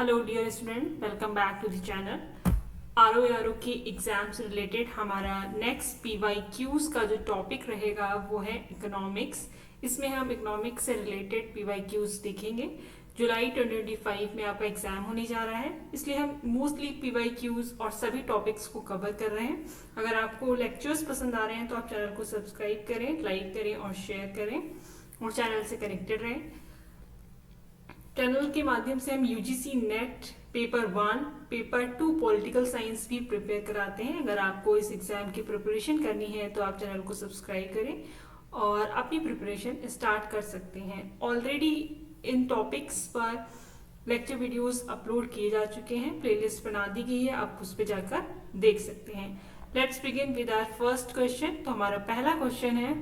Hello dear student, welcome back to the channel. आर के exam से रिलेटेड हमारा नेक्स्ट PYQs का जो टॉपिक रहेगा वो है इकोनॉमिक्स। इसमें हम इकोनॉमिक्स से रिलेटेड PYQs देखेंगे। जुलाई 2025 में आपका एग्जाम होने जा रहा है, इसलिए हम मोस्टली PYQs और सभी टॉपिक्स को कवर कर रहे हैं। अगर आपको लेक्चर्स पसंद आ रहे हैं तो आप चैनल को सब्सक्राइब करें, लाइक करें और शेयर करें और चैनल से कनेक्टेड रहें। चैनल के माध्यम से हम UGC net paper 1, paper 2 political science भी प्रिपेयर कराते हैं। अगर आपको इस एग्जाम की प्रिपरेशन करनी है तो आप चैनल को सब्सक्राइब करें और अपनी प्रिपरेशन स्टार्ट कर सकते हैं। ऑलरेडी इन टॉपिक्स पर लेक्चर वीडियोस अपलोड किए जा चुके हैं, प्लेलिस्ट बना दी गई है, आप उस पर जाकर देख सकते हैं। Let's begin with our first question. तो हमारा पहला क्वेश्चन है,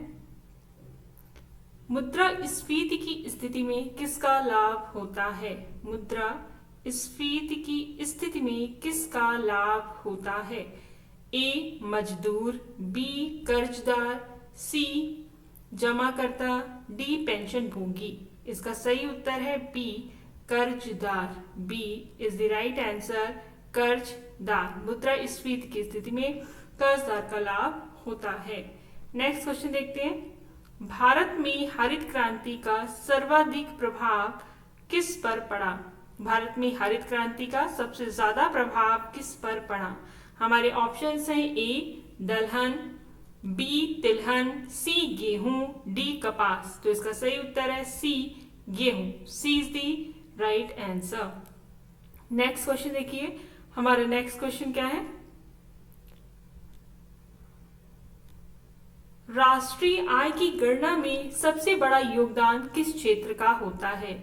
मुद्रास्फीति की स्थिति में किसका लाभ होता है? मुद्रास्फीति की स्थिति में किसका लाभ होता है? ए मजदूर, बी कर्जदार, सी जमाकर्ता, डी पेंशन भोगी। इसका सही उत्तर है बी कर्जदार। B is the right answer, कर्जदार। मुद्रास्फीति की स्थिति में कर्जदार का लाभ होता है। नेक्स्ट क्वेश्चन देखते हैं, भारत में हरित क्रांति का सर्वाधिक प्रभाव किस पर पड़ा? भारत में हरित क्रांति का सबसे ज्यादा प्रभाव किस पर पड़ा? हमारे ऑप्शंस हैं ए दलहन, बी तिलहन, सी गेहूं, डी कपास। तो इसका सही उत्तर है सी गेहूं। C is the right answer. Next question देखिए, हमारा नेक्स्ट क्वेश्चन क्या है, राष्ट्रीय आय की गणना में सबसे बड़ा योगदान किस क्षेत्र का होता है?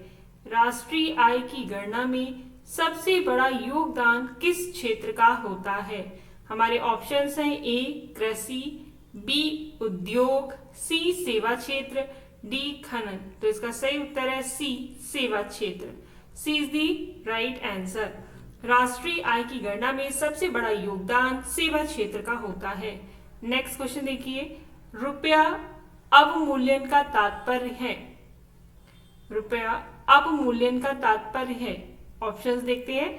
राष्ट्रीय आय की गणना में सबसे बड़ा योगदान किस क्षेत्र का होता है? हमारे ऑप्शंस हैं ए कृषि, बी उद्योग, सी सेवा क्षेत्र, डी खनन। तो इसका सही उत्तर है सी सेवा क्षेत्र। सी इज द राइट आंसर। राष्ट्रीय आय की गणना में सबसे बड़ा योगदान सेवा क्षेत्र का होता है। नेक्स्ट क्वेश्चन देखिए, रुपया अवमूल्यन का तात्पर्य है? रुपया अवमूल्यन का तात्पर्य है, ऑप्शंस देखते हैं,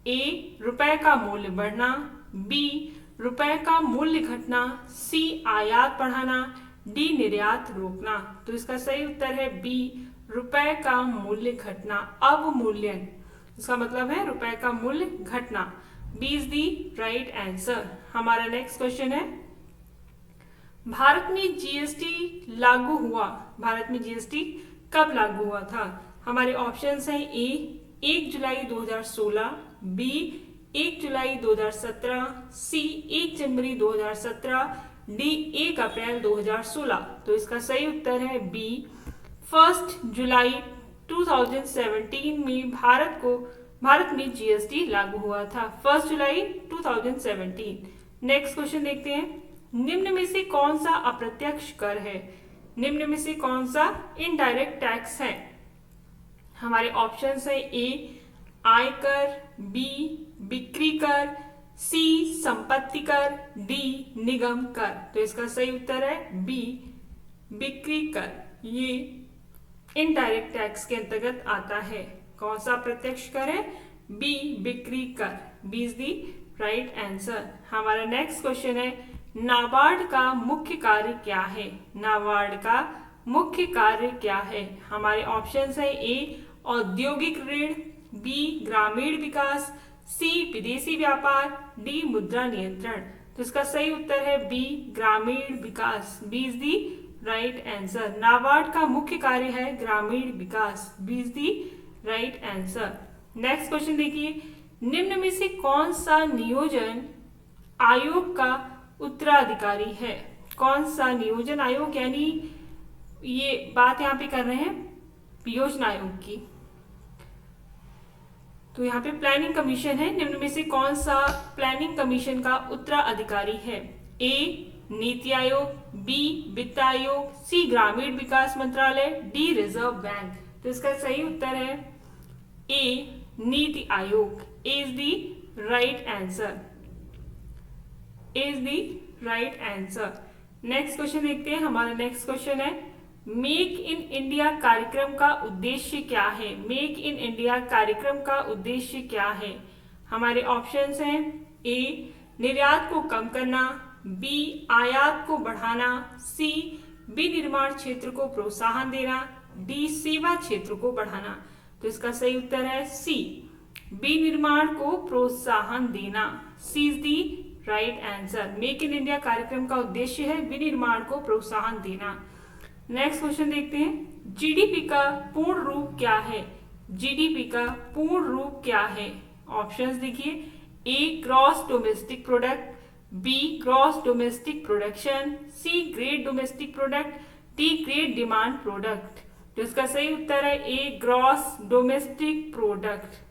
ए रुपए का मूल्य बढ़ना, बी रुपए का मूल्य घटना, सी आयात बढ़ाना, डी निर्यात रोकना। तो इसका सही उत्तर है बी रुपए का मूल्य घटना। अवमूल्यन इसका मतलब है रुपए का मूल्य घटना। B is the right answer. हमारा नेक्स्ट क्वेश्चन है, भारत में GST लागू हुआ, भारत में GST कब लागू हुआ था? हमारे ऑप्शंस हैं ए 1 जुलाई 2016, बी 1 जुलाई 2017, सी 1 जनवरी 2017, डी 1 अप्रैल 2016। तो इसका सही उत्तर है बी 1 जुलाई 2017 में भारत में GST लागू हुआ था। 1 जुलाई 2017। नेक्स्ट क्वेश्चन देखते हैं, निम्न में से कौन सा अप्रत्यक्ष कर है? निम्न में से कौन सा इनडायरेक्ट टैक्स है? हमारे ऑप्शंस है ए आयकर, बी बिक्री कर, सी संपत्ति कर, डी निगम कर। तो इसका सही उत्तर है बी बिक्री कर। ये इनडायरेक्ट टैक्स के अंतर्गत आता है। कौन सा अप्रत्यक्ष कर है? बी बिक्री कर। B is the right answer. हमारा नेक्स्ट क्वेश्चन है, नाबार्ड का मुख्य कार्य क्या है? नाबार्ड का मुख्य कार्य क्या है? हमारे ऑप्शंस है ए औद्योगिक ऋण, बी ग्रामीण विकास, सी विदेशी व्यापार, डी मुद्रा नियंत्रण। तो इसका सही उत्तर है बी ग्रामीण विकास। B is the right answer. NABARD का मुख्य कार्य है ग्रामीण विकास। B is the right answer. Next question देखिए, निम्न में से कौन सा नियोजन आयोग का उत्तराधिकारी है? कौन सा नियोजन आयोग, यानी ये बात यहाँ पे कर रहे हैं योजना आयोग की। तो यहाँ पे प्लानिंग कमीशन है। निम्न में से कौन सा प्लानिंग कमीशन का उत्तराधिकारी है? ए नीति आयोग, बी वित्त आयोग, सी ग्रामीण विकास मंत्रालय, डी रिजर्व बैंक। तो इसका सही उत्तर है A NITI Aayog. A is the right answer. Is the right answer. Next question देखते हैं। हमारा नेक्स्ट क्वेश्चन है, मेक इन इंडिया कार्यक्रम का उद्देश्य क्या है? मेक इन इंडिया कार्यक्रम का उद्देश्य क्या है? हमारे ऑप्शंस हैं ए निर्यात को कम करना, बी आयात को बढ़ाना, सी विनिर्माण क्षेत्र को प्रोत्साहन देना, डी सेवा क्षेत्र को बढ़ाना। तो इसका सही उत्तर है सी विनिर्माण को प्रोत्साहन देना। C is the right answer. Make in India कार्यक्रम का उद्देश्य है विनिर्माण को प्रोत्साहन देना। नेक्स्ट क्वेश्चन देखते हैं, जीडीपी का पूर्ण रूप क्या है? जीडीपी का पूर्ण रूप क्या है? ऑप्शंस देखिए, A gross domestic product, B gross domestic production, C great domestic product, D great demand product. तो इसका सही उत्तर है A gross domestic product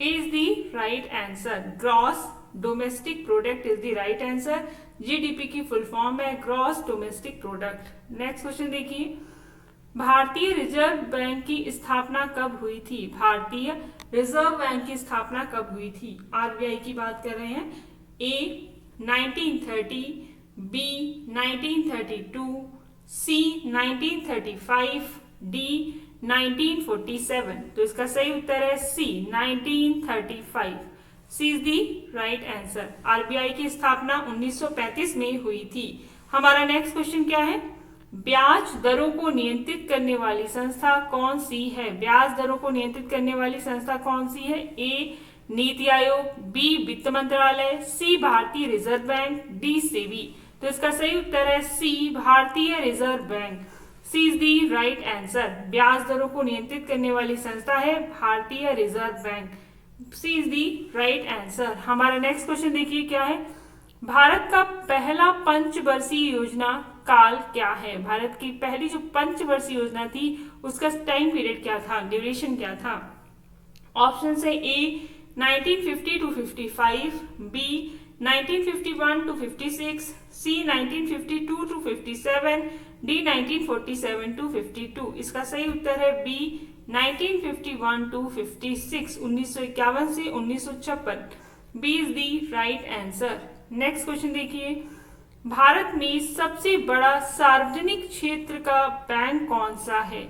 is the right answer. Gross domestic product is the right answer. GDP की full form है gross domestic product. Next question देखिए, भारतीय reserve bank की स्थापना कब हुई थी? भारतीय रिजर्व बैंक की स्थापना कब हुई थी? आरबीआई की बात कर रहे हैं। A 1930, B 1932, C 1935, D 1947। तो इसका सही उत्तर है C 1935। C is the right answer. RBI की स्थापना 1935 में हुई थी। हमारा नेक्स्ट क्वेश्चन क्या है, ब्याज दरों को नियंत्रित करने वाली संस्था कौन सी है? ब्याज दरों को नियंत्रित करने वाली संस्था कौन सी है? ए नीति आयोग, बी वित्त मंत्रालय, सी भारतीय रिजर्व बैंक, डी सेबी। तो इसका सही उत्तर है सी भारतीय reserve bank. C is the right answer. ब्याज दरों को नियंत्रित करने वाली संस्था है भारतीय reserve bank. C is the right answer. हमारा नेक्स्ट क्वेश्चन देखिए क्या है, भारत का पहला पंचवर्षीय योजना काल क्या है? भारत की पहली जो पंचवर्षीय योजना थी उसका टाइम पीरियड क्या था, ड्यूरेशन क्या था? ऑप्शन है A 1950 to 55, B 1951 to 56, C 1952 to 57, D 1947 to 52। इसका सही उत्तर है बी 1951 to 56, 1951 से 1956। B is the right answer. Next question देखिए, भारत में सबसे बड़ा सार्वजनिक क्षेत्र का बैंक कौन सा है?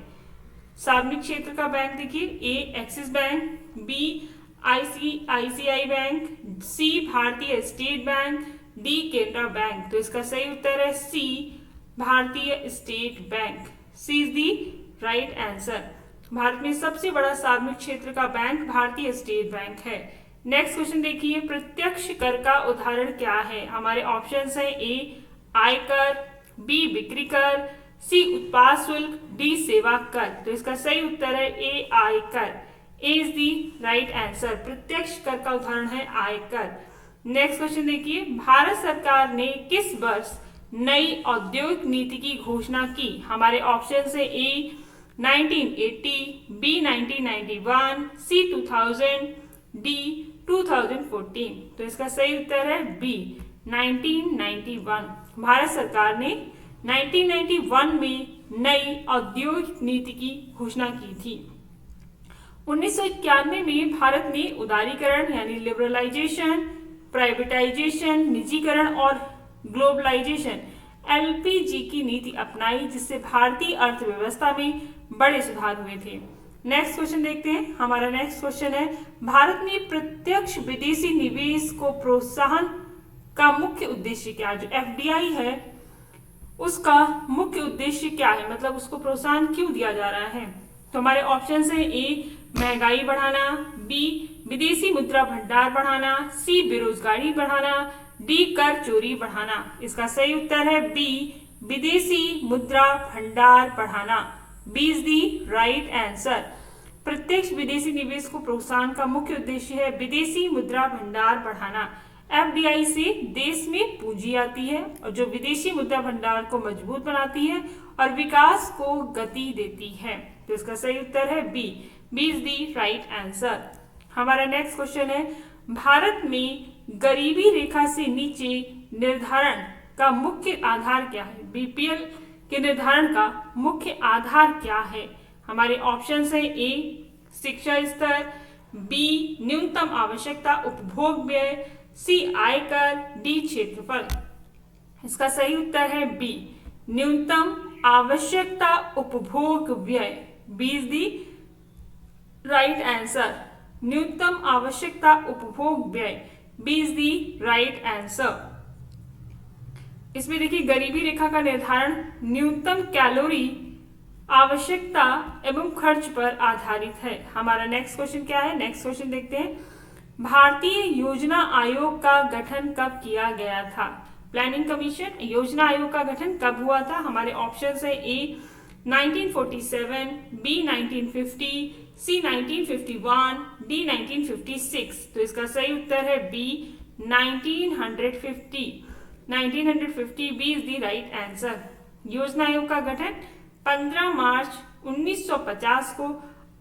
सार्वजनिक क्षेत्र का बैंक देखिए, A Axis bank, B ICICI bank, C भारतीय state bank, D Canara bank. तो इसका सही उत्तर है सी भारतीय state bank. C is the right answer. Bharat में सबसे बड़ा सार्वजनिक क्षेत्र का बैंक भारतीय स्टेट बैंक है। नेक्स्ट क्वेश्चन देखिए, प्रत्यक्ष कर का उदाहरण क्या है? हमारे ऑप्शंस है ए आयकर, बी बिक्री कर, सी उत्पाद शुल्क, डी सेवा कर। तो इसका सही उत्तर है ए आयकर। ए इज दी राइट आंसर। प्रत्यक्ष कर का उदाहरण है आयकर। नेक्स्ट क्वेश्चन देखिए, भारत सरकार ने किस वर्ष नई औद्योगिक नीति की घोषणा की? हमारे ऑप्शन है ए 1980, बी 1991, सी 2000, डी 2014। तो इसका सही उत्तर है बी 1991। भारत सरकार ने 1991 में नई औद्योगिक नीति की घोषणा की थी। 1991 में भारत ने उदारीकरण यानी लिबरलाइजेशन, प्राइवेटाइजेशन, निजीकरण और ग्लोबलाइजेशन एलपीजी की नीति अपनाई, जिससे भारतीय अर्थव्यवस्था में बड़े सुधार हुए थे। नेक्स्ट क्वेश्चन देखते हैं। हमारा नेक्स्ट क्वेश्चन है, भारत में प्रत्यक्ष विदेशी निवेश को प्रोत्साहन का मुख्य उद्देश्य क्या है? जो एफडीआई है उसका मुख्य उद्देश्य क्या है, मतलब उसको प्रोत्साहन क्यों दिया जा रहा है? तो हमारे ऑप्शन है ए महंगाई बढ़ाना, बी विदेशी मुद्रा भंडार बढ़ाना, सी बेरोजगारी बढ़ाना, डी कर चोरी बढ़ाना। इसका सही उत्तर है बी विदेशी मुद्रा भंडार बढ़ाना। B is the right answer. प्रत्यक्ष विदेशी निवेश को प्रोत्साहन का मुख्य उद्देश्य है विदेशी मुद्रा भंडार बढ़ाना। एफडीआई से देश में पूंजी आती है और जो विदेशी मुद्रा भंडार को मजबूत बनाती है और विकास को गति देती है। तो इसका सही उत्तर है B. B is the right answer. हमारा नेक्स्ट क्वेश्चन है, भारत में गरीबी रेखा से नीचे निर्धारण का मुख्य आधार क्या है? बीपीएल के निर्धारण का मुख्य आधार क्या है? हमारे ऑप्शंस है ए शिक्षा स्तर, बी न्यूनतम आवश्यकता उपभोग व्यय, सी आयकर, डी क्षेत्रफल। इसका सही उत्तर है बी न्यूनतम आवश्यकता उपभोग व्यय, B is the right answer. न्यूनतम आवश्यकता उपभोग व्यय, B is the right answer. इसमें देखिए गरीबी रेखा का निर्धारण न्यूनतम कैलोरी आवश्यकता एवं खर्च पर आधारित है। हमारा नेक्स्ट क्वेश्चन क्या है, नेक्स्ट क्वेश्चन देखते हैं। भारतीय योजना आयोग का गठन कब किया गया था? प्लानिंग कमीशन योजना आयोग का गठन कब हुआ था? हमारे ऑप्शंस है ए 1947, बी 1950, सी 1951, डी 1956। तो इसका सही उत्तर है B 1950। 1950 B is the right answer. योजना आयोग का गठन 15 मार्च 1950 को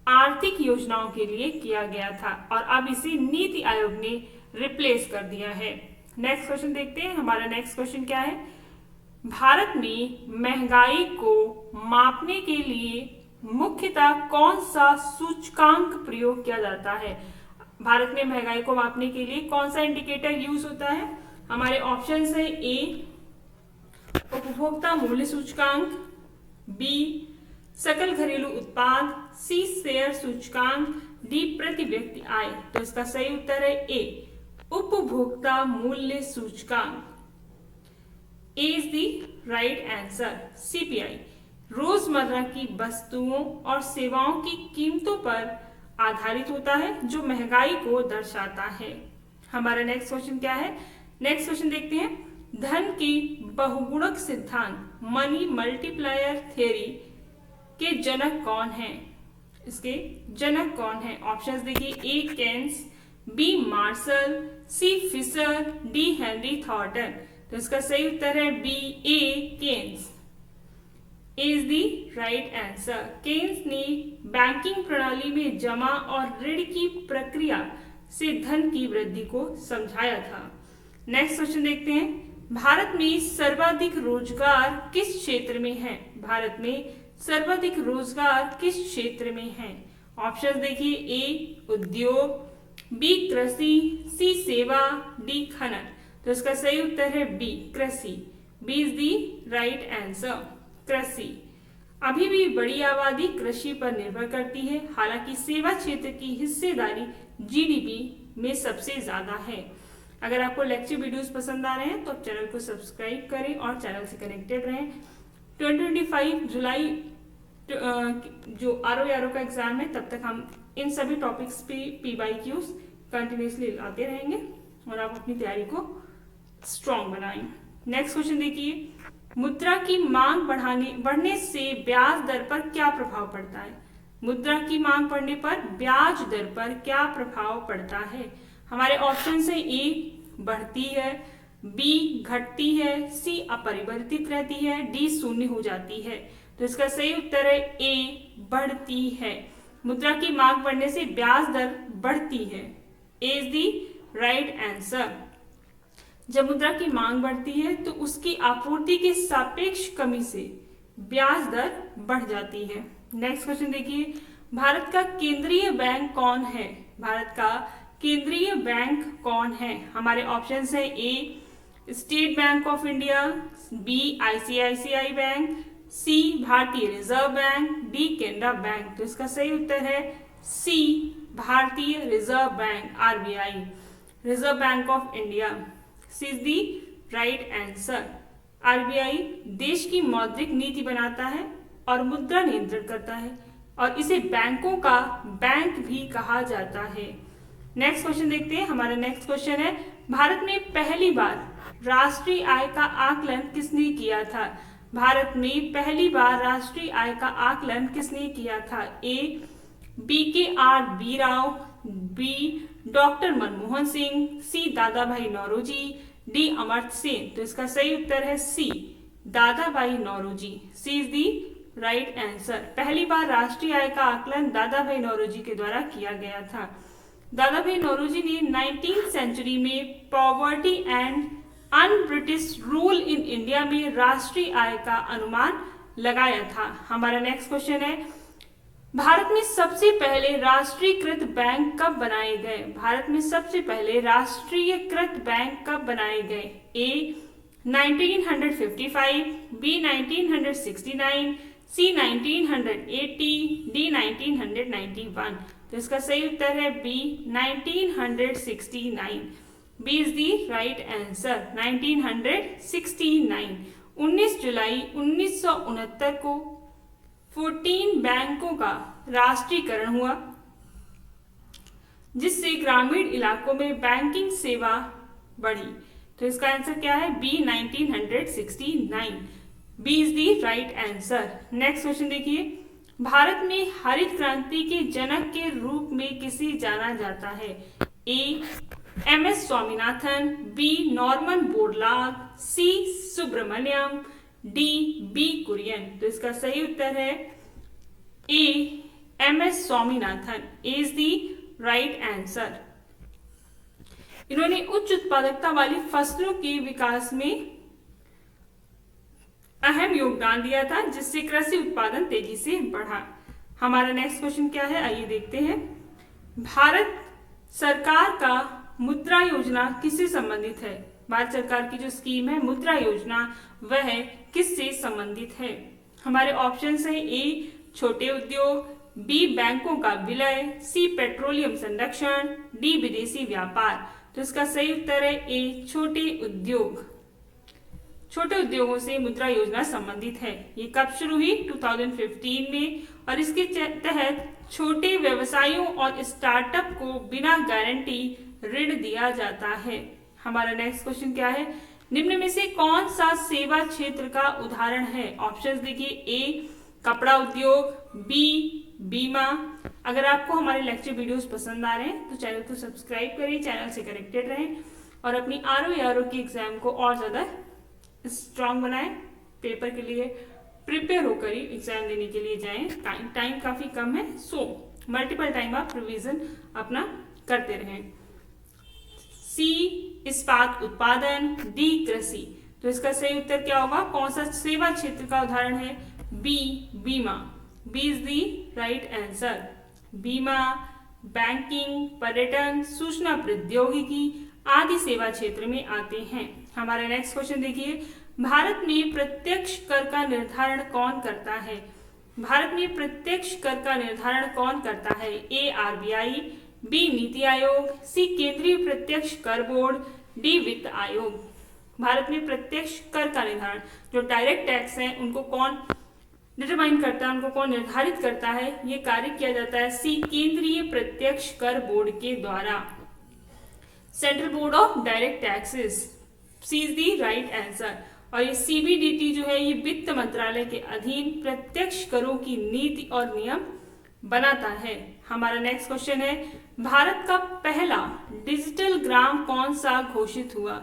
आर्थिक योजनाओं के लिए किया गया था और अब इसे नीति आयोग ने रिप्लेस कर दिया है। नेक्स्ट क्वेश्चन देखते हैं। हमारा नेक्स्ट क्वेश्चन क्या है? भारत में महंगाई को मापने के लिए मुख्यतः कौन सा सूचकांक प्रयोग किया जाता है? भारत में महंगाई को मापने के लिए कौन सा इंडिकेटर यूज होता है? हमारे ऑप्शंस है ए उपभोक्ता मूल्य सूचकांक, बी सकल घरेलू उत्पाद, सी शेयर सूचकांक, डी प्रति व्यक्ति आय। तो इसका सही उत्तर है ए उपभोक्ता मूल्य सूचकांक। A is the right answer. CPI रोजमर्रा की वस्तुओं और सेवाओं की कीमतों पर आधारित होता है जो महंगाई को दर्शाता है। हमारा नेक्स्ट क्वेश्चन क्या है? नेक्स्ट क्वेश्चन देखते हैं। धन की बहुगुणक सिद्धांत मनी मल्टीप्लायर थ्योरी के जनक कौन है? इसके जनक कौन है? ऑप्शंस देखिए A Keynes, B Marshall, C Fisher, D Henry Thornton. तो इसका सही उत्तर है B A Keynes. A is the right answer. Keynes ने बैंकिंग प्रणाली में जमा और ऋण की प्रक्रिया से धन की वृद्धि को समझाया था। नेक्स्ट क्वेश्चन देखते हैं। भारत में सर्वाधिक रोजगार किस क्षेत्र में है? भारत में सर्वाधिक रोजगार किस क्षेत्र में है? ऑप्शन देखिए ए उद्योग, बी कृषि, सी सेवा, डी खनन। तो इसका सही उत्तर है बी कृषि। B is the right answer कृषि। अभी भी बड़ी आबादी कृषि पर निर्भर करती है, हालांकि सेवा क्षेत्र की हिस्सेदारी जीडीपी में सबसे ज्यादा है। अगर आपको लेक्चर वीडियोस पसंद आ रहे हैं तो आप चैनल को सब्सक्राइब करें और चैनल से कनेक्टेड रहें। 2025 जुलाई जो आरओ का एग्जाम है तब तक हम इन सभी टॉपिक्स पे PYQs कंटिन्यूसली लाते रहेंगे और आप अपनी तैयारी को स्ट्रॉन्ग बनाएं। नेक्स्ट क्वेश्चन देखिए। मुद्रा की मांग बढ़ने से ब्याज दर पर क्या प्रभाव पड़ता है? मुद्रा की मांग बढ़ने पर ब्याज दर पर क्या प्रभाव पड़ता है? हमारे ऑप्शन है ए बढ़ती है, बी घटती है, सी अपरिवर्तित रहती है, डी शून्य हो जाती है। तो इसका सही उत्तर है ए बढ़ती है। मुद्रा की मांग बढ़ने से ब्याज दर बढ़ती है। A is the right answer. जब मुद्रा की मांग बढ़ती है तो उसकी आपूर्ति के सापेक्ष कमी से ब्याज दर बढ़ जाती है। नेक्स्ट क्वेश्चन देखिए। भारत का केंद्रीय बैंक कौन है? भारत का केंद्रीय बैंक कौन है? हमारे ऑप्शंस है A state bank of India, B ICICI bank, C भारतीय reserve bank, D Canara bank. तो इसका सही उत्तर है सी भारतीय reserve bank, RBI, reserve bank of India. C is the right answer. RBI देश की मौद्रिक नीति बनाता है और मुद्रा नियंत्रण करता है और इसे बैंकों का बैंक भी कहा जाता है। नेक्स्ट क्वेश्चन देखते हैं। हमारा नेक्स्ट क्वेश्चन है। भारत में पहली बार राष्ट्रीय आय का आकलन किसने किया था? भारत में पहली बार राष्ट्रीय आय का आकलन किसने किया था? A BKR Rao, B doctor Manmohan Singh, C Dadabhai Naoroji, D Amartya Sen. तो इसका सही उत्तर है सी Dadabhai Naoroji. C is the right answer. पहली बार राष्ट्रीय आय का आकलन दादा भाई नौरोजी के द्वारा किया गया था। दादा भाई नौरोजी ने 19th सेंचुरी में poverty and un British rule in India में राष्ट्रीय आय का अनुमान लगाया था। हमारा नेक्स्ट क्वेश्चन है। भारत में सबसे पहले राष्ट्रीयकृत बैंक कब बनाए गए? भारत में सबसे पहले राष्ट्रीयकृत बैंक कब बनाए गए? A 1955, B 1969, C 1980, D 1991। तो इसका सही उत्तर है B 1969। B is the right answer 1969। 19 जुलाई 1969 को 14 बैंकों का राष्ट्रीयकरण हुआ, जिससे ग्रामीण इलाकों में बैंकिंग सेवा बढ़ी। तो इसका आंसर क्या है? B 1969। B is the right answer. Next question देखिए, भारत में हरित क्रांति के जनक के रूप में किसे जाना जाता है? A M S Swaminathan, B Norman Borlaug, C Subramaniam, D B Kurien. तो इसका सही उत्तर है A M S Swaminathan is the right answer. इन्होंने उच्च उत्पादकता वाली फसलों के विकास में अहम योगदान दिया था, जिससे कृषि उत्पादन तेजी से बढ़ा। हमारा नेक्स्ट क्वेश्चन क्या है, आइए देखते हैं। भारत सरकार का मुद्रा योजना किससे संबंधित है? भारत सरकार की जो स्कीम है मुद्रा योजना, वह किससे संबंधित है? हमारे ऑप्शंस हैं ए छोटे उद्योग, बी बैंकों का विलय, सी पेट्रोलियम संरक्षण, डी विदेशी व्यापार। तो इसका सही उत्तर है ए छोटे उद्योग। छोटे उद्योगों से मुद्रा योजना संबंधित है। ये कब शुरू हुई? 2015 में, और इसके तहत छोटे व्यवसायों और स्टार्टअप को बिना गारंटी ऋण दिया जाता है। हमारा नेक्स्ट क्वेश्चन क्या है, निम्न में से कौन सा सेवा क्षेत्र का उदाहरण है? ऑप्शंस देखिए, ए कपड़ा उद्योग, बी बीमा। अगर आपको हमारे लेक्चर वीडियोस पसंद आ रहे हैं तो चैनल को सब्सक्राइब करें, चैनल से कनेक्टेड रहें और अपनी आरओ की एग्जाम को और ज्यादा स्ट्रांग बनाएं। पेपर के लिए प्रिपेयर होकर ही एग्जाम देने के लिए जाएं। टाइम काफी कम है, सो मल्टीपल टाइम आप रिवीजन अपना करते रहें। सी इस्पात उत्पादन, डी कृषि। तो इसका सही उत्तर क्या होगा? कौन सा सेवा क्षेत्र का उदाहरण है? बी बीमा। B is the right answer. बीमा, बैंकिंग, पर्यटन, सूचना प्रौद्योगिकी आदि सेवा क्षेत्र में आते हैं। हमारा नेक्स्ट क्वेश्चन देखिए, भारत में प्रत्यक्ष कर का निर्धारण कौन करता है? भारत में प्रत्यक्ष कर का निर्धारण कौन करता है? ए आरबीआई, बी नीति आयोग, सी केंद्रीय प्रत्यक्ष कर बोर्ड, डी वित्त आयोग। भारत में प्रत्यक्ष कर का निर्धारण, जो डायरेक्ट टैक्स है, उनको कौन डिटरमाइन करता है, उनको कौन निर्धारित करता है? ये कार्य किया जाता है सी केंद्रीय प्रत्यक्ष कर बोर्ड के द्वारा, central board of direct taxes. C is the right answer. और ये सीबीडीटी जो है, ये वित्त मंत्रालय के अधीन प्रत्यक्ष करों की नीति और नियम बनाता है। हमारा नेक्स्ट क्वेश्चन है, भारत का पहला डिजिटल ग्राम कौन सा घोषित हुआ?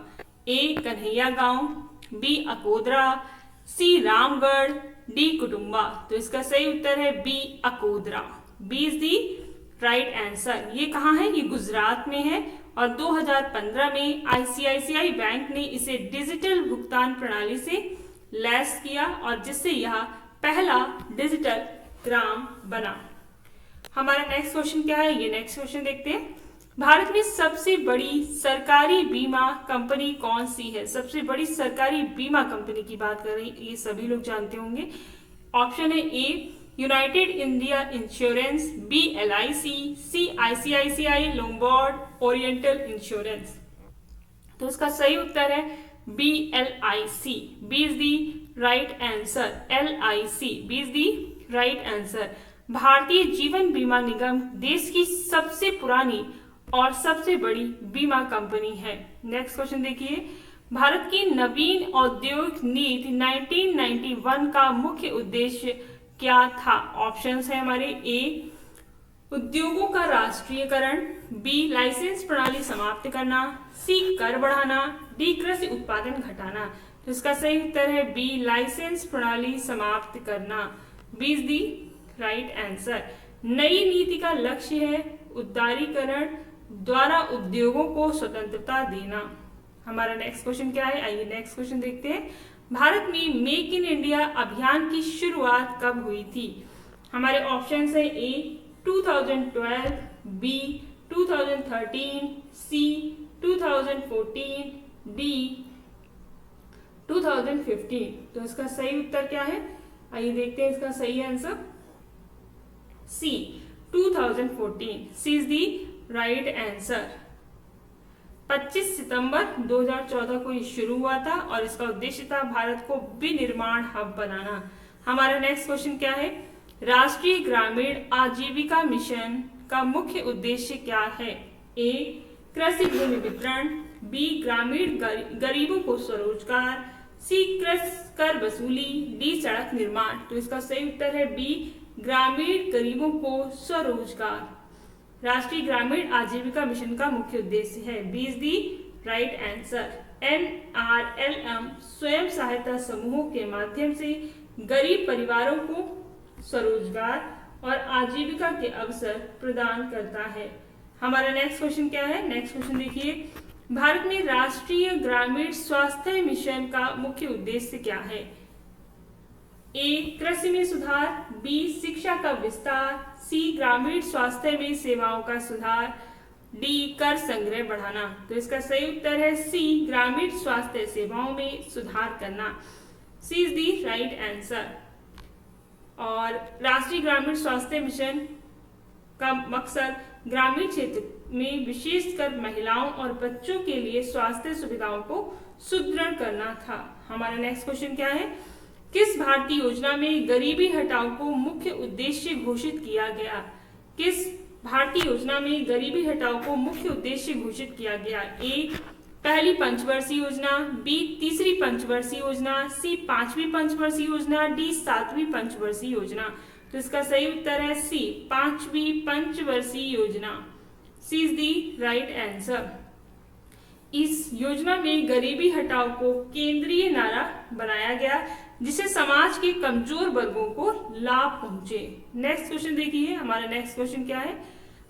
A Kanhaiya Gaon, B Akodara, C Ramgarh, D Kutumba. तो इसका सही उत्तर है B Akodara. B is the right answer. ये कहाँ है? ये गुजरात में है और 2015 में आईसीआईसीआई बैंक ने इसे डिजिटल भुगतान प्रणाली से लैस किया और जिससे यह पहला डिजिटल ग्राम बना। हमारा नेक्स्ट क्वेश्चन क्या है, ये नेक्स्ट क्वेश्चन देखते हैं। भारत में सबसे बड़ी सरकारी बीमा कंपनी कौन सी है? सबसे बड़ी सरकारी बीमा कंपनी की बात कर रही, ये सभी लोग जानते होंगे। ऑप्शन है A United India insurance, B LIC, C ICICI Lombard Oriental insurance. तो इसका सही उत्तर है B LIC. B is the right answer. LIC, B is the right answer. Bharatiya Jeevan बीमा निगम देश की सबसे पुरानी और सबसे बड़ी बीमा कंपनी है। नेक्स्ट क्वेश्चन देखिए, भारत की नवीन औद्योगिक नीति 1991 का मुख्य उद्देश्य क्या था? ऑप्शंस है हमारे, ए उद्योगों का राष्ट्रीयकरण, बी लाइसेंस प्रणाली समाप्त करना, सी कर बढ़ाना, डी कृषि उत्पादन घटाना। तो इसका सही उत्तर है बी लाइसेंस प्रणाली समाप्त करना। B is the right answer. नई नीति का लक्ष्य है उदारीकरण द्वारा उद्योगों को स्वतंत्रता देना। हमारा नेक्स्ट क्वेश्चन क्या है, आइए नेक्स्ट क्वेश्चन देखते हैं। भारत में मेक इन इंडिया अभियान की शुरुआत कब हुई थी? हमारे ऑप्शंस है ए 2012, बी 2013, सी 2014, डी 2015। तो इसका सही उत्तर क्या है, आइए देखते हैं इसका सही answer. C 2014, C is the right answer. 25 सितंबर 2014 को ये शुरू हुआ था और इसका उद्देश्य था भारत को विनिर्माण हब बनाना। हमारा नेक्स्ट क्वेश्चन क्या है, राष्ट्रीय ग्रामीण आजीविका मिशन का मुख्य उद्देश्य क्या है। ए कृषि भूमि वितरण, बी ग्रामीण गरीबों को स्वरोजगार, सी कर वसूली, डी सड़क निर्माण। तो इसका सही उत्तर है बी ग्रामीण गरीबों को स्वरोजगार। राष्ट्रीय ग्रामीण आजीविका मिशन का मुख्य उद्देश्य है, B is the right answer. NRLM स्वयं सहायता समूहों के माध्यम से गरीब परिवारों को स्वरोजगार और आजीविका के अवसर प्रदान करता है। हमारा नेक्स्ट क्वेश्चन क्या है, नेक्स्ट क्वेश्चन देखिए, भारत में राष्ट्रीय ग्रामीण स्वास्थ्य मिशन का मुख्य उद्देश्य क्या है। ए कृषि में सुधार, बी शिक्षा का विस्तार, सी ग्रामीण स्वास्थ्य में सेवाओं का सुधार, डी कर संग्रह बढ़ाना। तो इसका सही उत्तर है सी ग्रामीण स्वास्थ्य सेवाओं में सुधार करना। सी इज दी राइट आंसर। और राष्ट्रीय ग्रामीण स्वास्थ्य मिशन का मकसद ग्रामीण क्षेत्र में विशेषकर महिलाओं और बच्चों के लिए स्वास्थ्य सुविधाओं को सुदृढ़ करना था। हमारा नेक्स्ट क्वेश्चन क्या है, किस भारतीय योजना में गरीबी हटाओ को मुख्य उद्देश्य घोषित किया गया। किस भारतीय योजना में गरीबी हटाओ को मुख्य उद्देश्य घोषित किया गया। ए पहली पंचवर्षीय योजना, बी तीसरी पंचवर्षीय योजना, सी पांचवी पंचवर्षीय योजना, डी सातवीं पंचवर्षीय योजना। तो इसका सही उत्तर है सी पांचवी पंचवर्षीय योजना। सी इज दी राइट आंसर। इस योजना में गरीबी हटाओ को केंद्रीय नारा बनाया गया जिससे समाज के कमजोर वर्गों को लाभ पहुंचे। नेक्स्ट क्वेश्चन देखिए, हमारा नेक्स्ट क्वेश्चन क्या है,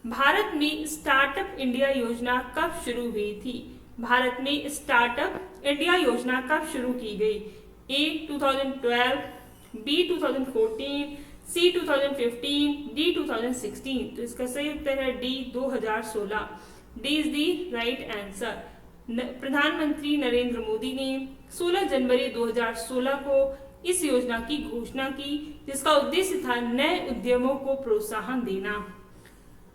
भारत में स्टार्टअप इंडिया योजना कब शुरू हुई थी। भारत में स्टार्टअप इंडिया योजना कब शुरू की गई। ए 2012, बी 2014, सी 2015, डी 2016। तो इसका सही उत्तर है D 2016। D is the right answer. प्रधानमंत्री नरेंद्र मोदी ने 16 जनवरी 2016 को इस योजना की घोषणा की जिसका उद्देश्य था नए उद्यमों को प्रोत्साहन देना।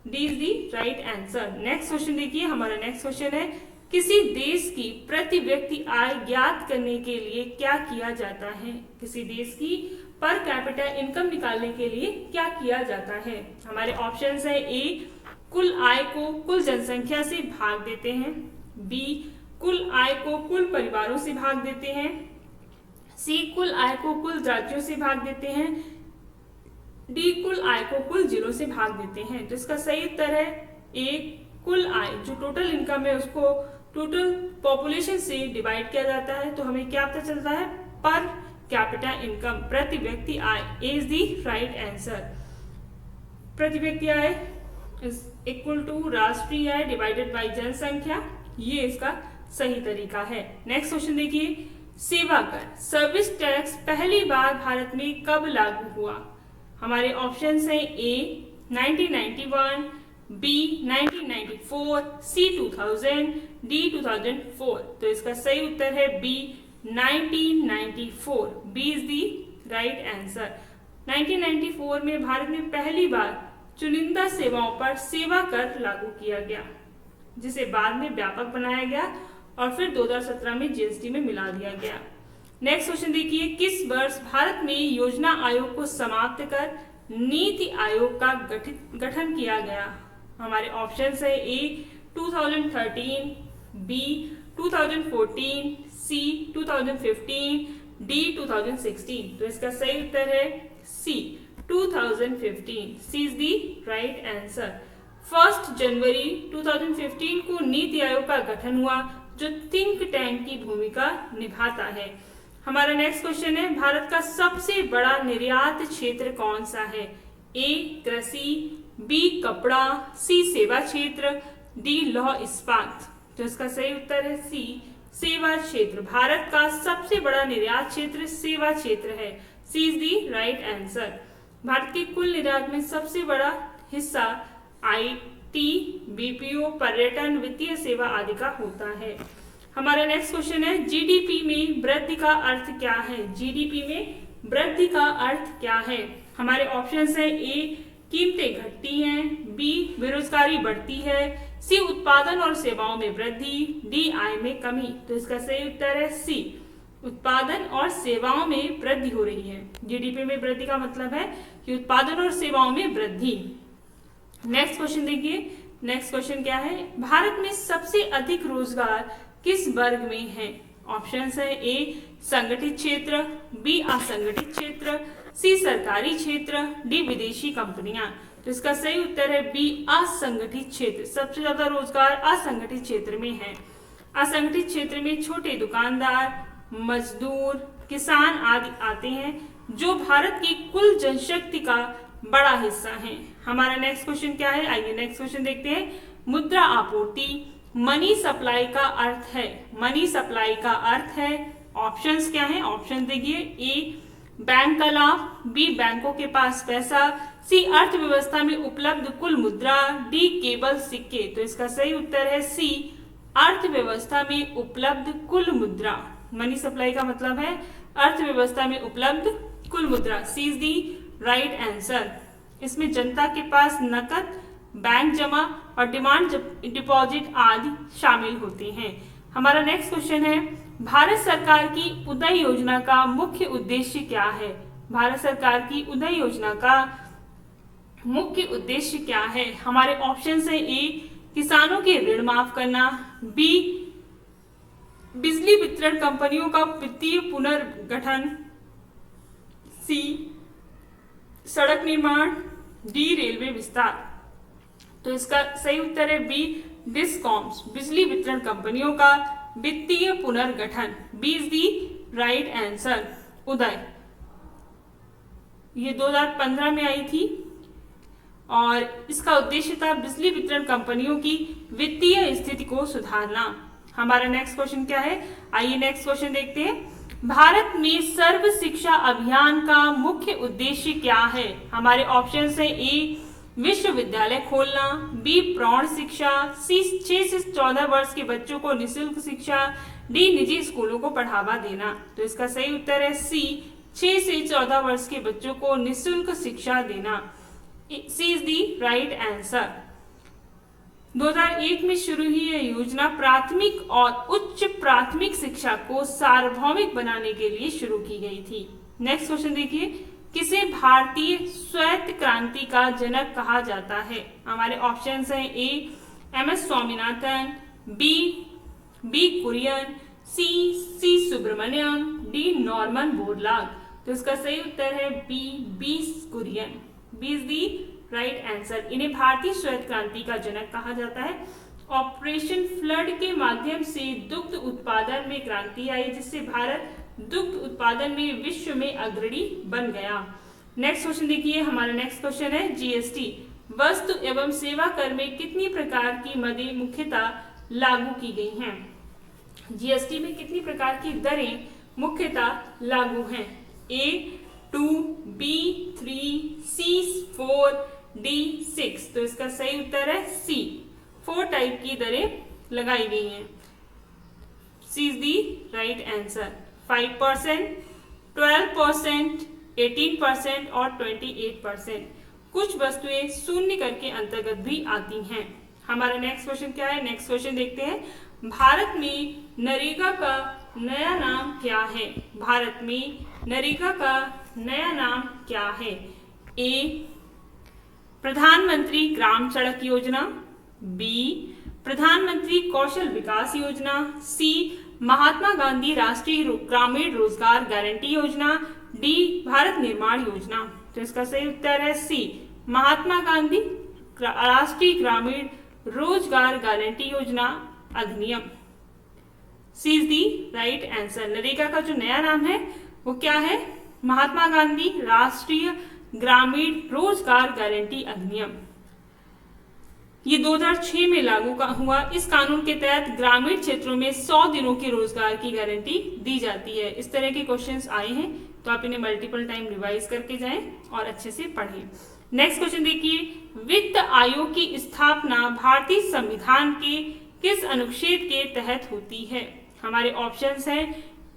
D is the right answer. Next question देखिए, हमारा नेक्स्ट क्वेश्चन है, किसी देश की प्रति व्यक्ति आय ज्ञात करने के लिए क्या किया जाता है। किसी देश की पर कैपिटा इनकम निकालने के लिए क्या किया जाता है। हमारे ऑप्शंस है, ए कुल आय को कुल जनसंख्या से भाग देते हैं, बी कुल आय को कुल परिवारों से भाग देते हैं, सी कुल आय को कुल राज्यों से भाग देते हैं, डी कुल आय को कुल जिलों से भाग देते हैं। तो इसका सही उत्तर है ए कुल आय, जो टोटल इनकम है उसको टोटल पॉपुलेशन से डिवाइड किया जाता है तो हमें क्या पता चलता है, पर कैपिटा इनकम, प्रति व्यक्ति आय। ए इज दी राइट आंसर। प्रति व्यक्ति आय इज इक्वल टू राष्ट्रीय आय डिवाइडेड बाय जनसंख्या, ये इसका सही तरीका है। नेक्स्ट क्वेश्चन देखिए, सेवा कर सर्विस टैक्स पहली बार भारत में कब लागू हुआ। हमारे ऑप्शंस हैं, ए 1991, बी 1994, सी 2000, डी 2004। तो इसका सही उत्तर है B 1994। B is the right answer. 1994 में भारत में पहली बार चुनिंदा सेवाओं पर सेवा कर लागू किया गया जिसे बाद में व्यापक बनाया गया और फिर 2017 में जीएसटी में मिला दिया गया। नेक्स्ट क्वेश्चन देखिए, किस वर्ष भारत में योजना आयोग को समाप्त कर नीति आयोग का गठन किया गया। हमारे ऑप्शंस है, ए 2013, बी 2014, सी 2015, डी 2016। तो इसका सही उत्तर है सी 2015। सी इज दी राइट आंसर। 1 जनवरी 2015 को नीति आयोग का गठन हुआ जो थिंक टैंक की भूमिका निभाता है। हमारा नेक्स्ट क्वेश्चन है, भारत का सबसे बड़ा निर्यात क्षेत्र कौन सा है। ए कृषि, बी कपड़ा, सी सेवा क्षेत्र, डी लौह इस्पात। तो इसका सही उत्तर है सी सेवा क्षेत्र। भारत का सबसे बड़ा निर्यात क्षेत्र सेवा क्षेत्र है। C is the right answer. Bharat के कुल निर्यात में सबसे बड़ा हिस्सा आईटी, बीपीओ, पर्यटन, वित्तीय सेवा आदि का होता है। हमारा नेक्स्ट क्वेश्चन है जीडीपी में वृद्धि का अर्थ क्या है। जीडीपी में वृद्धि का अर्थ क्या है। हमारे ऑप्शंस है ए कीमतें घटती हैं, बी बेरोजगारी बढ़ती है, सी उत्पादन और सेवाओं में वृद्धि, डी आय में कमी। तो इसका सही उत्तर है सी उत्पादन और सेवाओं में वृद्धि हो रही है। जीडीपी में वृद्धि का मतलब है कि उत्पादन और सेवाओं में वृद्धि। नेक्स्ट क्वेश्चन देखिए, नेक्स्ट क्वेश्चन क्या है, भारत में सबसे अधिक रोजगार किस वर्ग में है। ऑप्शंस है ए संगठित क्षेत्र, बी असंगठित क्षेत्र, सी सरकारी क्षेत्र, डी विदेशी कंपनियां। तो इसका सही उत्तर है बी असंगठित क्षेत्र। सबसे ज्यादा रोजगार असंगठित क्षेत्र में है। असंगठित क्षेत्र में छोटे दुकानदार, मजदूर, किसान आदि आते हैं, जो भारत की कुल जनशक्ति का बड़ा हिस्सा है। हमारा नेक्स्ट क्वेश्चन क्या है, आइए नेक्स्ट क्वेश्चन देखते हैं। मुद्रा आपूर्ति मनी सप्लाई का अर्थ है। मनी सप्लाई का अर्थ है, ऑप्शंस क्या है, ऑप्शन देखिए, ए बैंक का लाभ, बी बैंकों के पास पैसा, सी अर्थव्यवस्था में उपलब्ध कुल मुद्रा, डी केवल सिक्के। तो इसका सही उत्तर है सी अर्थव्यवस्था में उपलब्ध कुल मुद्रा। मनी सप्लाई का मतलब है अर्थव्यवस्था में उपलब्ध कुल मुद्रा। सी इज दी राइट आंसर। इसमें जनता के पास नकद, बैंक जमा और डिमांड डिपॉजिट आदि शामिल होते हैं। हमारा नेक्स्ट क्वेश्चन है, भारत सरकार की उदय योजना का मुख्य उद्देश्य क्या है। भारत सरकार की उदय योजना का मुख्य उद्देश्य क्या है। हमारे ऑप्शन है ए किसानों के ऋण माफ करना, बी बिजली वितरण कंपनियों का वित्तीय पुनर्गठन, सी सड़क निर्माण, डी रेलवे विस्तार। तो इसका सही उत्तर है बी डिस्कॉम्स, बिजली वितरण कंपनियों का वित्तीय पुनर्गठन। B is the right answer. Uday ये 2015 में आई थी और इसका उद्देश्य था बिजली वितरण कंपनियों की वित्तीय स्थिति को सुधारना। हमारा नेक्स्ट क्वेश्चन क्या है, आइए नेक्स्ट क्वेश्चन देखते हैं। भारत में सर्व शिक्षा अभियान का मुख्य उद्देश्य क्या है। हमारे ऑप्शन है ए विश्वविद्यालय खोलना, बी प्रौढ़ शिक्षा, सी 6 से 14 वर्ष के बच्चों को निःशुल्क शिक्षा, डी निजी स्कूलों को बढ़ावा देना। तो इसका सही उत्तर है सी 6 से 14 वर्ष के बच्चों को निःशुल्क शिक्षा देना। C is the right answer. 2001 में शुरू हुई यह योजना प्राथमिक और उच्च प्राथमिक शिक्षा को सार्वभौमिक बनाने के लिए शुरू की गई थी। नेक्स्ट क्वेश्चन देखिए, किसे भारतीय श्वेत क्रांति का जनक कहा जाता है। हमारे ऑप्शंस हैं A M S Swaminathan, B Kurien, C Subramaniam, D Norman Borlaug. तो इसका सही उत्तर है B Kurien. B is the right answer. इन्हें भारतीय श्वेत क्रांति का जनक कहा जाता है। ऑपरेशन फ्लड के माध्यम से दुग्ध उत्पादन में क्रांति आई, जिससे भारत दुग्ध उत्पादन में विश्व में अग्रणी बन गया। नेक्स्ट क्वेश्चन देखिए, हमारा नेक्स्ट क्वेश्चन है जीएसटी वस्तु एवं सेवा कर में कितनी प्रकार की मदें मुख्यतः लागू की गई हैं। जीएसटी में कितनी प्रकार की दरें मुख्यतः लागू हैं। A2, B3, C4, D6। तो इसका सही उत्तर है C 4 टाइप की दरें लगाई गई हैं। C is the right answer. 5%, 12%, 18% और 28%। कुछ वस्तुएं शून्य कर के अंतर्गत भी आती हैं। हमारा नेक्स्ट क्वेश्चन क्या है, नेक्स्ट क्वेश्चन देखते हैं। भारत में नरेगा का नया नाम क्या है। भारत में नरेगा का नया नाम क्या है। ए प्रधानमंत्री ग्राम सड़क योजना, बी प्रधानमंत्री कौशल विकास योजना, सी महात्मा गांधी राष्ट्रीय ग्रामीण रोजगार गारंटी योजना, डी भारत निर्माण योजना। तो इसका सही उत्तर है सी महात्मा गांधी राष्ट्रीय ग्रामीण रोजगार गारंटी योजना अधिनियम। C is the right answer. NREGA का जो नया नाम है वो क्या है, महात्मा गांधी राष्ट्रीय ग्रामीण रोजगार गारंटी अधिनियम। ये 2006 में लागू हुआ। इस कानून के तहत ग्रामीण क्षेत्रों में 100 दिनों के रोजगार की गारंटी दी जाती है। इस तरह के क्वेश्चंस आए हैं तो आप इन्हें मल्टीपल टाइम रिवाइज करके जाएं और अच्छे से पढ़ें। नेक्स्ट क्वेश्चन देखिए, वित्त आयोग की स्थापना भारतीय संविधान के किस अनुच्छेद के तहत होती है। हमारे ऑप्शंस हैं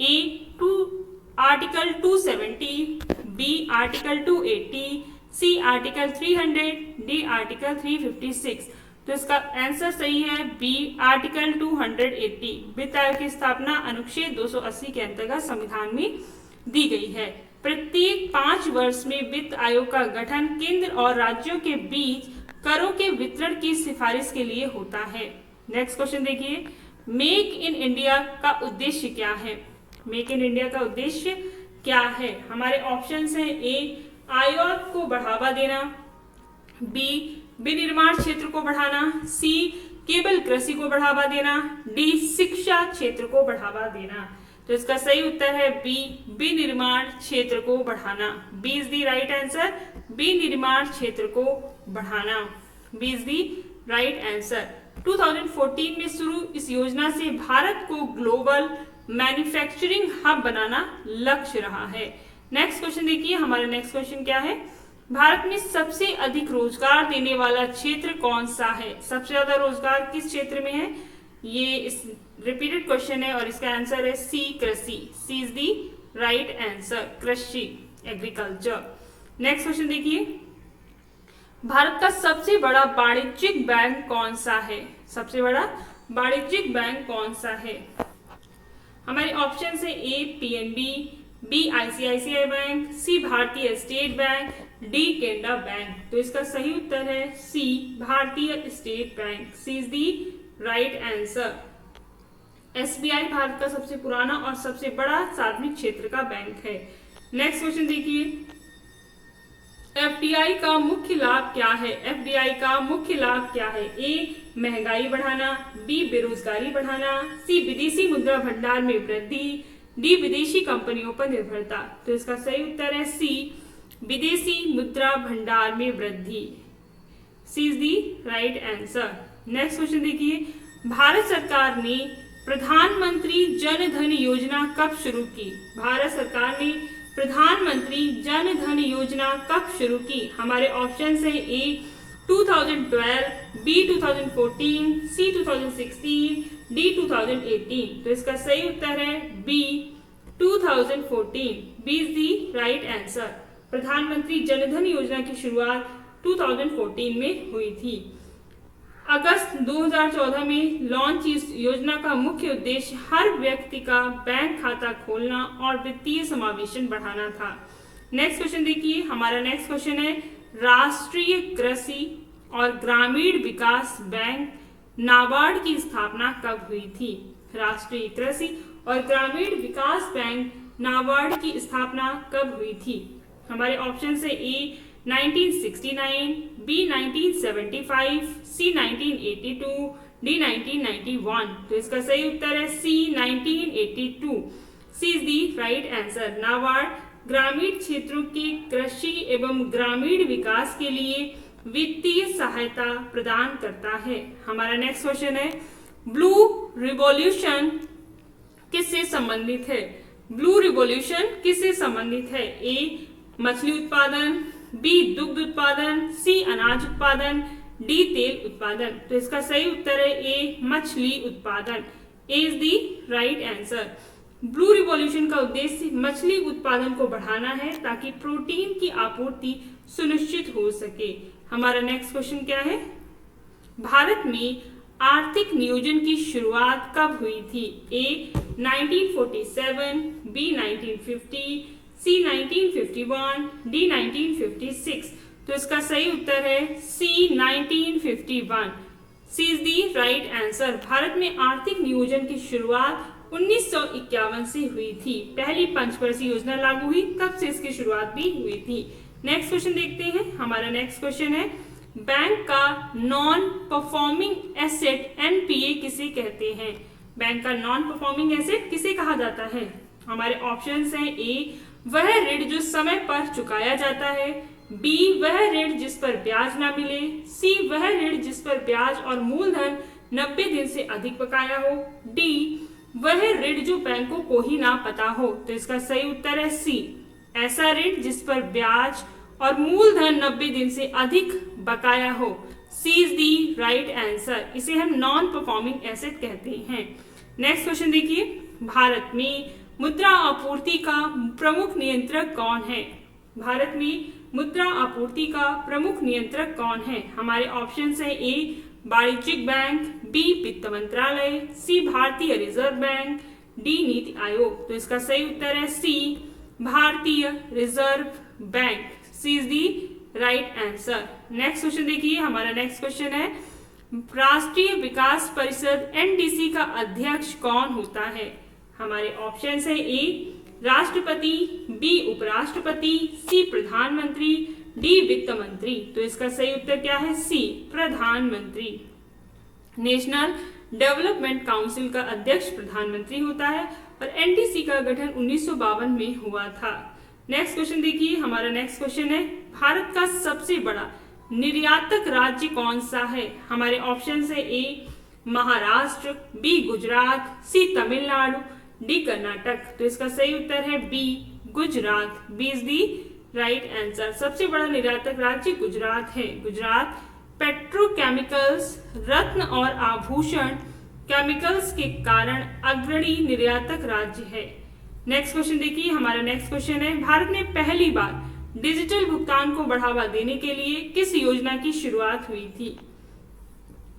A to article 270, B article 280, C article 300, D article 356। तो इसका आंसर सही है बी आर्टिकल 280। वित्त आयोग की स्थापना अनुच्छेद 280 के अंतर्गत संविधान में दी गई है। प्रत्येक 5 वर्ष में वित्त आयोग का गठन केंद्र और राज्यों के बीच करों के वितरण की सिफारिश के लिए होता है। नेक्स्ट क्वेश्चन देखिए, मेक इन इंडिया का उद्देश्य क्या है? मेक इन इंडिया का उद्देश्य क्या है? हमारे ऑप्शंस हैं ए आयात को बढ़ावा देना, बी विनिर्माण क्षेत्र को बढ़ाना, सी केवल कृषि को बढ़ावा देना, डी शिक्षा क्षेत्र को बढ़ावा देना। तो इसका सही उत्तर है बी विनिर्माण क्षेत्र को बढ़ाना। B is the right answer, विनिर्माण क्षेत्र को बढ़ाना। B is the right answer. 2014 में शुरू इस योजना से भारत को ग्लोबल मैन्युफैक्चरिंग हब बनाना लक्ष्य रहा है। नेक्स्ट क्वेश्चन देखिए, हमारा नेक्स्ट क्वेश्चन क्या है? भारत में सबसे अधिक रोजगार देने वाला क्षेत्र कौन सा है? सबसे ज्यादा रोजगार किस क्षेत्र में है? ये इस रिपीटेड क्वेश्चन है और इसका आंसर है सी कृषि। सी इज दी राइट आंसर, कृषि, एग्रीकल्चर। नेक्स्ट क्वेश्चन देखिए, भारत का सबसे बड़ा वाणिज्यिक बैंक कौन सा है? सबसे बड़ा वाणिज्यिक बैंक कौन सा है? हमारे ऑप्शन है A PNB, B ICICI bank, C भारतीय state bank, D Canara bank. तो इसका सही उत्तर है सी भारतीय state bank. C is the right answer. SBI Bharat का सबसे पुराना और सबसे बड़ा सार्वजनिक क्षेत्र का बैंक है। नेक्स्ट क्वेश्चन देखिए, एफडीआई का मुख्य लाभ क्या है? एफडीआई का मुख्य लाभ क्या है? ए महंगाई बढ़ाना, बी बेरोजगारी बढ़ाना, सी विदेशी मुद्रा भंडार में वृद्धि, डी विदेशी कंपनियों पर निर्भरता। तो इसका सही उत्तर है सी विदेशी मुद्रा भंडार में वृद्धि। C is the right answer. Next question देखिए, भारत सरकार ने प्रधानमंत्री जन धन योजना कब शुरू की? भारत सरकार ने प्रधानमंत्री जन धन योजना कब शुरू की? हमारे ऑप्शन है ए 2012, बी 2014, सी 2016, डी 2018। तो इसका सही उत्तर है B 2014। B is the right answer. प्रधानमंत्री जनधन योजना की शुरुआत 2014 में हुई थी। अगस्त 2014 में लॉन्च इस योजना का मुख्य उद्देश्य हर व्यक्ति का बैंक खाता खोलना और वित्तीय समावेशन बढ़ाना था। नेक्स्ट क्वेश्चन देखिए, हमारा नेक्स्ट क्वेश्चन है राष्ट्रीय कृषि और ग्रामीण विकास बैंक नाबार्ड की स्थापना कब हुई थी? राष्ट्रीय कृषि और ग्रामीण विकास बैंक नाबार्ड की स्थापना कब हुई थी? हमारे ऑप्शन है ए 1969, बी 1975, सी 1982, डी 1991। तो इसका सही उत्तर है C 1982। C is the right answer. NABARD ग्रामीण क्षेत्रों के कृषि एवं ग्रामीण विकास के लिए वित्तीय सहायता प्रदान करता है। हमारा नेक्स्ट क्वेश्चन है ब्लू रिवॉल्यूशन किससे संबंधित है? ब्लू रिवॉल्यूशन किससे संबंधित है? ए मछली उत्पादन, बी दुग्ध उत्पादन, सी अनाज उत्पादन, डी तेल उत्पादन। तो इसका सही उत्तर है ए मछली उत्पादन। A is the right answer. Blue revolution का उद्देश्य मछली उत्पादन को बढ़ाना है ताकि प्रोटीन की आपूर्ति सुनिश्चित हो सके। हमारा नेक्स्ट क्वेश्चन क्या है? भारत में आर्थिक नियोजन की शुरुआत कब हुई थी? A 1947, B 1950, C 1951, D 1956। तो इसका सही उत्तर है C 1951। C is the right answer. Bharat में आर्थिक नियोजन की शुरुआत 1951 से हुई थी। पहली पंचवर्षीय योजना लागू हुई तब से इसकी शुरुआत भी हुई थी। नेक्स्ट क्वेश्चन देखते हैं। हमारा नेक्स्ट क्वेश्चन है बैंक का नॉन परफॉर्मिंग एसेट एनपीए किसे कहते हैं? बैंक का नॉन परफॉर्मिंग एसेट किसे कहा जाता है? हमारे ऑप्शंस हैं ए वह ऋण जो समय पर चुकाया जाता है, बी वह ऋण जिस पर ब्याज ना मिले, सी वह ऋण जिस पर ब्याज और मूलधन 90 दिन से अधिक बकाया हो, डी वह ऋण जो बैंकों को ही ना पता हो। तो इसका सही उत्तर है सी ऐसा ऋण जिस पर ब्याज और मूलधन 90 दिन से अधिक बकाया हो। C is the right answer. इसे हम नॉन परफॉर्मिंग एसेट कहते हैं। नेक्स्ट क्वेश्चन देखिए, भारत में मुद्रा आपूर्ति का प्रमुख नियंत्रक कौन है? भारत में मुद्रा आपूर्ति का प्रमुख नियंत्रक कौन है? हमारे ऑप्शन है ए वाणिज्यिक बैंक, बी वित्त मंत्रालय, सी भारतीय reserve bank, D NITI Aayog. तो इसका सही उत्तर है सी भारतीय reserve bank. C is the right answer. Next question देखिए, हमारा नेक्स्ट क्वेश्चन है राष्ट्रीय विकास परिषद एनडीसी का अध्यक्ष कौन होता है? हमारे ऑप्शन है ए राष्ट्रपति, बी उपराष्ट्रपति, सी प्रधानमंत्री, डी वित्त मंत्री। तो इसका सही उत्तर क्या है? सी प्रधानमंत्री। नेशनल डेवलपमेंट काउंसिल का अध्यक्ष प्रधानमंत्री होता है और एनडीसी का गठन 1952 में हुआ था। नेक्स्ट क्वेश्चन देखिए, हमारा नेक्स्ट क्वेश्चन है भारत का सबसे बड़ा निर्यातक राज्य कौन सा है? हमारे ऑप्शन है A Maharashtra, B Gujarat, C Tamil Nadu, D Karnataka. तो इसका सही उत्तर है B Gujarat. B is the right answer. सबसे बड़ा निर्यातक राज्य गुजरात है। गुजरात पेट्रोकेमिकल्स, रत्न और आभूषण केमिकल्स के कारण अग्रणी निर्यातक राज्य है। नेक्स्ट क्वेश्चन देखिए, हमारा नेक्स्ट क्वेश्चन है भारत में पहली बार डिजिटल भुगतान को बढ़ावा देने के लिए किस योजना की शुरुआत हुई थी?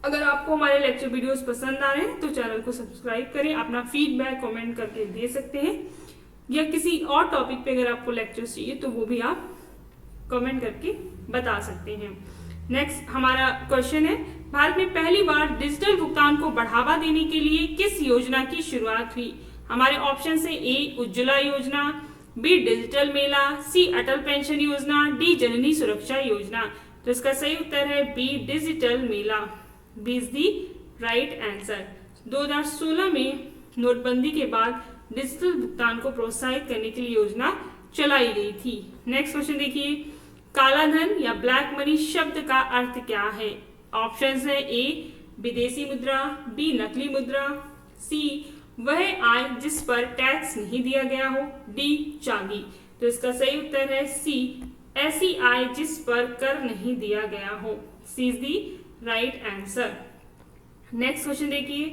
अगर आपको हमारे लेक्चर वीडियोस पसंद आ रहे हैं तो चैनल को सब्सक्राइब करें। अपना फीडबैक कमेंट करके दे सकते हैं, या किसी और टॉपिक पे अगर आपको लेक्चर्स चाहिए तो वो भी आप कमेंट करके बता सकते हैं। नेक्स्ट हमारा क्वेश्चन है भारत में पहली बार डिजिटल भुगतान को बढ़ावा देने के लिए किस योजना की शुरुआत हुई? हमारे ऑप्शन है ए उज्ज्वला योजना, बी डिजिटल मेला, सी अटल पेंशन योजना, डी जननी सुरक्षा योजना। तो इसका सही उत्तर है बी डिजिटल मेला। B is the right answer. 2016 में नोटबंदी के बाद डिजिटल भुगतान को प्रोत्साहित करने के लिए योजना चलाई गई थी। नेक्स्ट क्वेश्चन देखिए, काला धन या ब्लैक मनी शब्द का अर्थ क्या है? ऑप्शन है ए विदेशी मुद्रा, बी नकली मुद्रा, सी वह आय जिस पर टैक्स नहीं दिया गया हो, डी चांदी। तो इसका सही उत्तर है सी ऐसी आय जिस पर कर नहीं दिया गया हो। C is the right answer. Next question देखिए,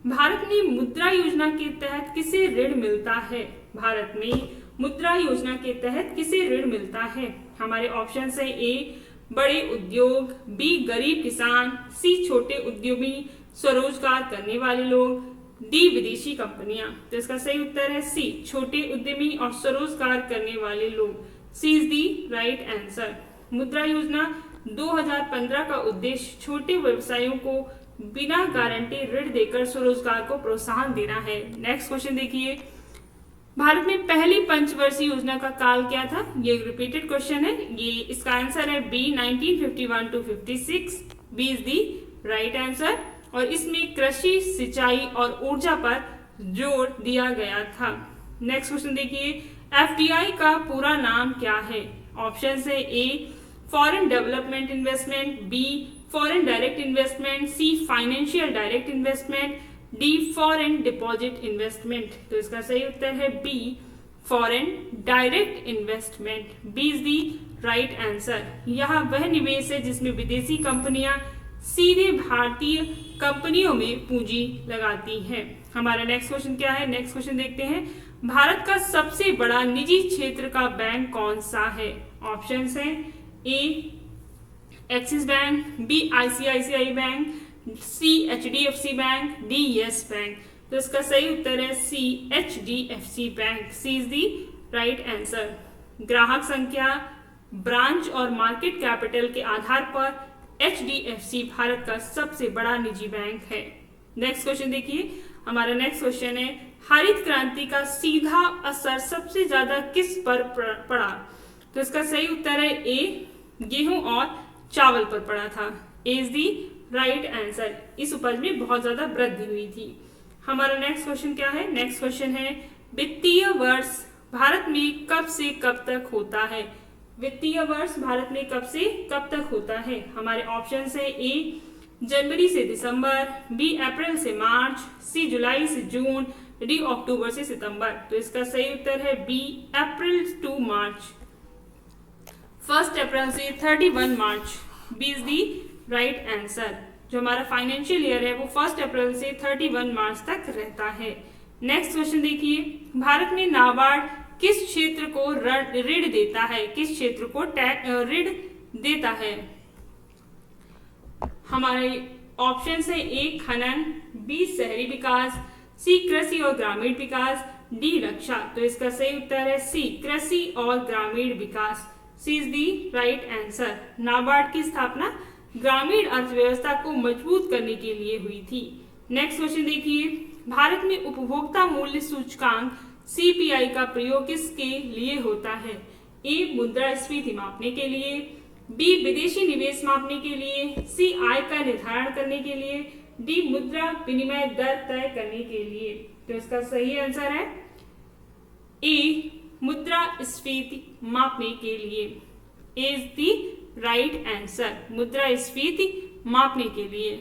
भारत में मुद्रा योजना के तहत किसे ऋण मिलता है? भारत में मुद्रा योजना के तहत किसे ऋण मिलता है? हमारे ऑप्शन है ए बड़े उद्योग, बी गरीब किसान, सी छोटे उद्यमी स्वरोजगार करने वाले लोग, डी विदेशी कंपनियां। तो इसका सही उत्तर है सी छोटे उद्यमी और स्वरोजगार करने वाले लोग। सी इज दी राइट आंसर। मुद्रा योजना 2015 का उद्देश्य छोटे व्यवसायों को बिना गारंटी ऋण देकर स्वरोजगार को प्रोत्साहन देना है। नेक्स्ट क्वेश्चन देखिए, भारत में पहली पंचवर्षीय योजना का काल क्या था? ये रिपीटेड क्वेश्चन है। ये इसका आंसर है B 1951 to 56। B is the right answer. और इसमें कृषि, सिंचाई और ऊर्जा पर जोर दिया गया था। नेक्स्ट क्वेश्चन देखिए, एफडीआई का पूरा नाम क्या है? ऑप्शन है A foreign development investment, B foreign direct investment, C financial direct investment, D foreign deposit investment. तो इसका सही उत्तर है B foreign direct investment. B is the right answer. यह वह निवेश है जिसमें विदेशी कंपनियां सीधे भारतीय कंपनियों में पूंजी लगाती हैं। हमारा नेक्स्ट क्वेश्चन क्या है? नेक्स्ट क्वेश्चन देखते हैं, भारत का सबसे बड़ा निजी क्षेत्र का बैंक कौन सा है? ऑप्शन है A Axis bank, B ICICI bank, C HDFC bank, D Yes bank. तो इसका सही उत्तर है C HDFC bank. C is the right answer. ग्राहक संख्या, ब्रांच और मार्केट कैपिटल के आधार पर एचडीएफसी भारत का सबसे बड़ा निजी बैंक है। नेक्स्ट क्वेश्चन देखिए, हमारा नेक्स्ट क्वेश्चन है हरित क्रांति का सीधा असर सबसे ज्यादा किस पर पड़ा? तो इसका सही उत्तर है ए गेहूं और चावल पर पड़ा था। ए इज दी राइट आंसर। इस उपज में बहुत ज्यादा वृद्धि हुई थी। हमारा नेक्स्ट क्वेश्चन क्या है? नेक्स्ट क्वेश्चन है वित्तीय वर्ष भारत में कब से कब तक होता है? वित्तीय वर्ष भारत में कब से कब तक होता है? हमारे ऑप्शन है ए जनवरी से दिसंबर, बी अप्रैल से मार्च, सी जुलाई से जून, डी अक्टूबर से सितंबर। तो इसका सही उत्तर है B April to March. 1 April से 31 March. B is the right answer. जो हमारा फाइनेंशियल ईयर है वो 1 अप्रैल से 31 मार्च तक रहता है। नेक्स्ट क्वेश्चन देखिए, भारत में नाबार्ड किस क्षेत्र को ऋण देता है, किस क्षेत्र को ऋण देता है? हमारे ऑप्शन है ए खनन, बी शहरी विकास, सी कृषि और ग्रामीण विकास, डी रक्षा। तो इसका सही उत्तर है सी कृषि और ग्रामीण विकास। C is the right answer. NABARD की स्थापना ग्रामीण अर्थव्यवस्था को मजबूत करने के लिए हुई थी। नेक्स्ट क्वेश्चन देखिए, भारत में उपभोक्ता मूल्य सूचकांक सीपीआई का प्रयोग किसके लिए होता है? ए मुद्रास्फीति मापने के लिए, बी विदेशी निवेश मापने के लिए, सी आय का निर्धारण करने के लिए, डी मुद्रा विनिमय दर तय करने के लिए। तो इसका सही आंसर है ए मुद्रास्फीति मापने के लिए। ए इज द राइट आंसर, मुद्रास्फीति मापने के लिए।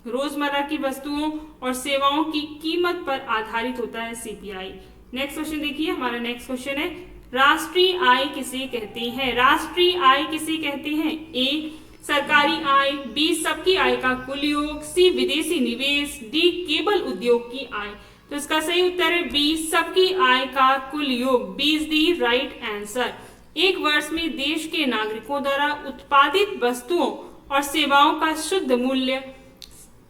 रोजमर्रा की वस्तुओं और सेवाओं की कीमत पर आधारित होता है सीपीआई। नेक्स्ट क्वेश्चन देखिए, हमारा नेक्स्ट क्वेश्चन है राष्ट्रीय आय किसे कहते हैं? राष्ट्रीय आय किसे कहते हैं? ए सरकारी आय, बी सबकी आय का कुल योग, सी विदेशी निवेश, डी केवल उद्योग की आय। तो इसका सही उत्तर है बी सबकी आय का कुल योग। B is the right answer. एक वर्ष में देश के नागरिकों द्वारा उत्पादित वस्तुओं और सेवाओं का शुद्ध मूल्य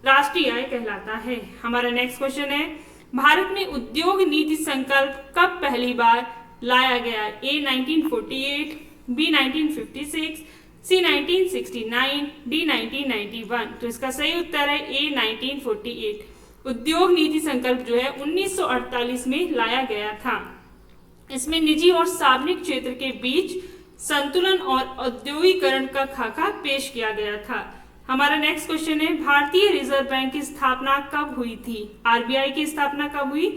राष्ट्रीय आय कहलाता है। हमारा नेक्स्ट क्वेश्चन है भारत में उद्योग नीति संकल्प कब पहली बार लाया गया? ए 1948, बी 1956, सी 1969, डी 1991। तो इसका सही उत्तर है ए 1948। उद्योग नीति संकल्प जो है 1948 में लाया गया था। इसमें निजी और सार्वजनिक क्षेत्र के बीच संतुलन और औद्योगिकरण का खाका पेश किया गया था। हमारा नेक्स्ट क्वेश्चन है भारतीय रिजर्व बैंक की स्थापना कब हुई थी? आरबीआई की स्थापना कब हुई?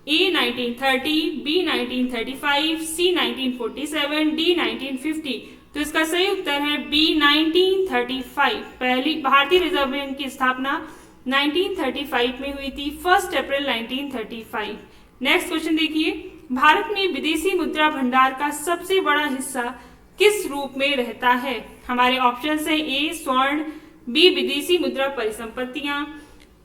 ए 1930, बी 1935, सी 1947, डी 1950। तो इसका सही उत्तर है बी 1935। पहली भारतीय रिजर्व बैंक की स्थापना 1935 में हुई थी, 1 अप्रैल 1935। नेक्स्ट क्वेश्चन देखिए, भारत में विदेशी मुद्रा भंडार का सबसे बड़ा हिस्सा किस रूप में रहता है? हमारे ऑप्शन है ए स्वर्ण, बी विदेशी मुद्रा परिसंपत्तियां,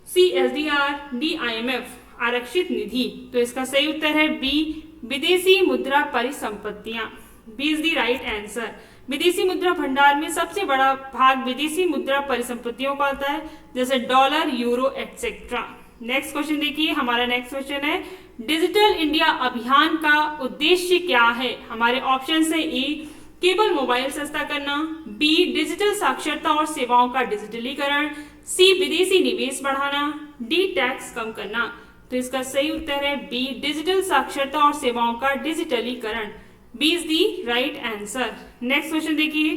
सी एसडीआर, डी आईएमएफ आरक्षित निधि। तो इसका सही उत्तर है बी विदेशी मुद्रा परिसंपत्तियां। B is the right answer. विदेशी मुद्रा भंडार में सबसे बड़ा भाग विदेशी मुद्रा परिसंपत्तियों का होता है, जैसे dollar, euro etcetera. Next question देखिए, हमारा नेक्स्ट क्वेश्चन है डिजिटल इंडिया अभियान का उद्देश्य क्या है? हमारे ऑप्शन है ए केवल मोबाइल सस्ता करना, बी डिजिटल साक्षरता और सेवाओं का डिजिटलीकरण, सी विदेशी निवेश बढ़ाना, डी टैक्स कम करना। तो इसका सही उत्तर है बी डिजिटल साक्षरता और सेवाओं का डिजिटलीकरण। B is the right answer. Next question देखिए,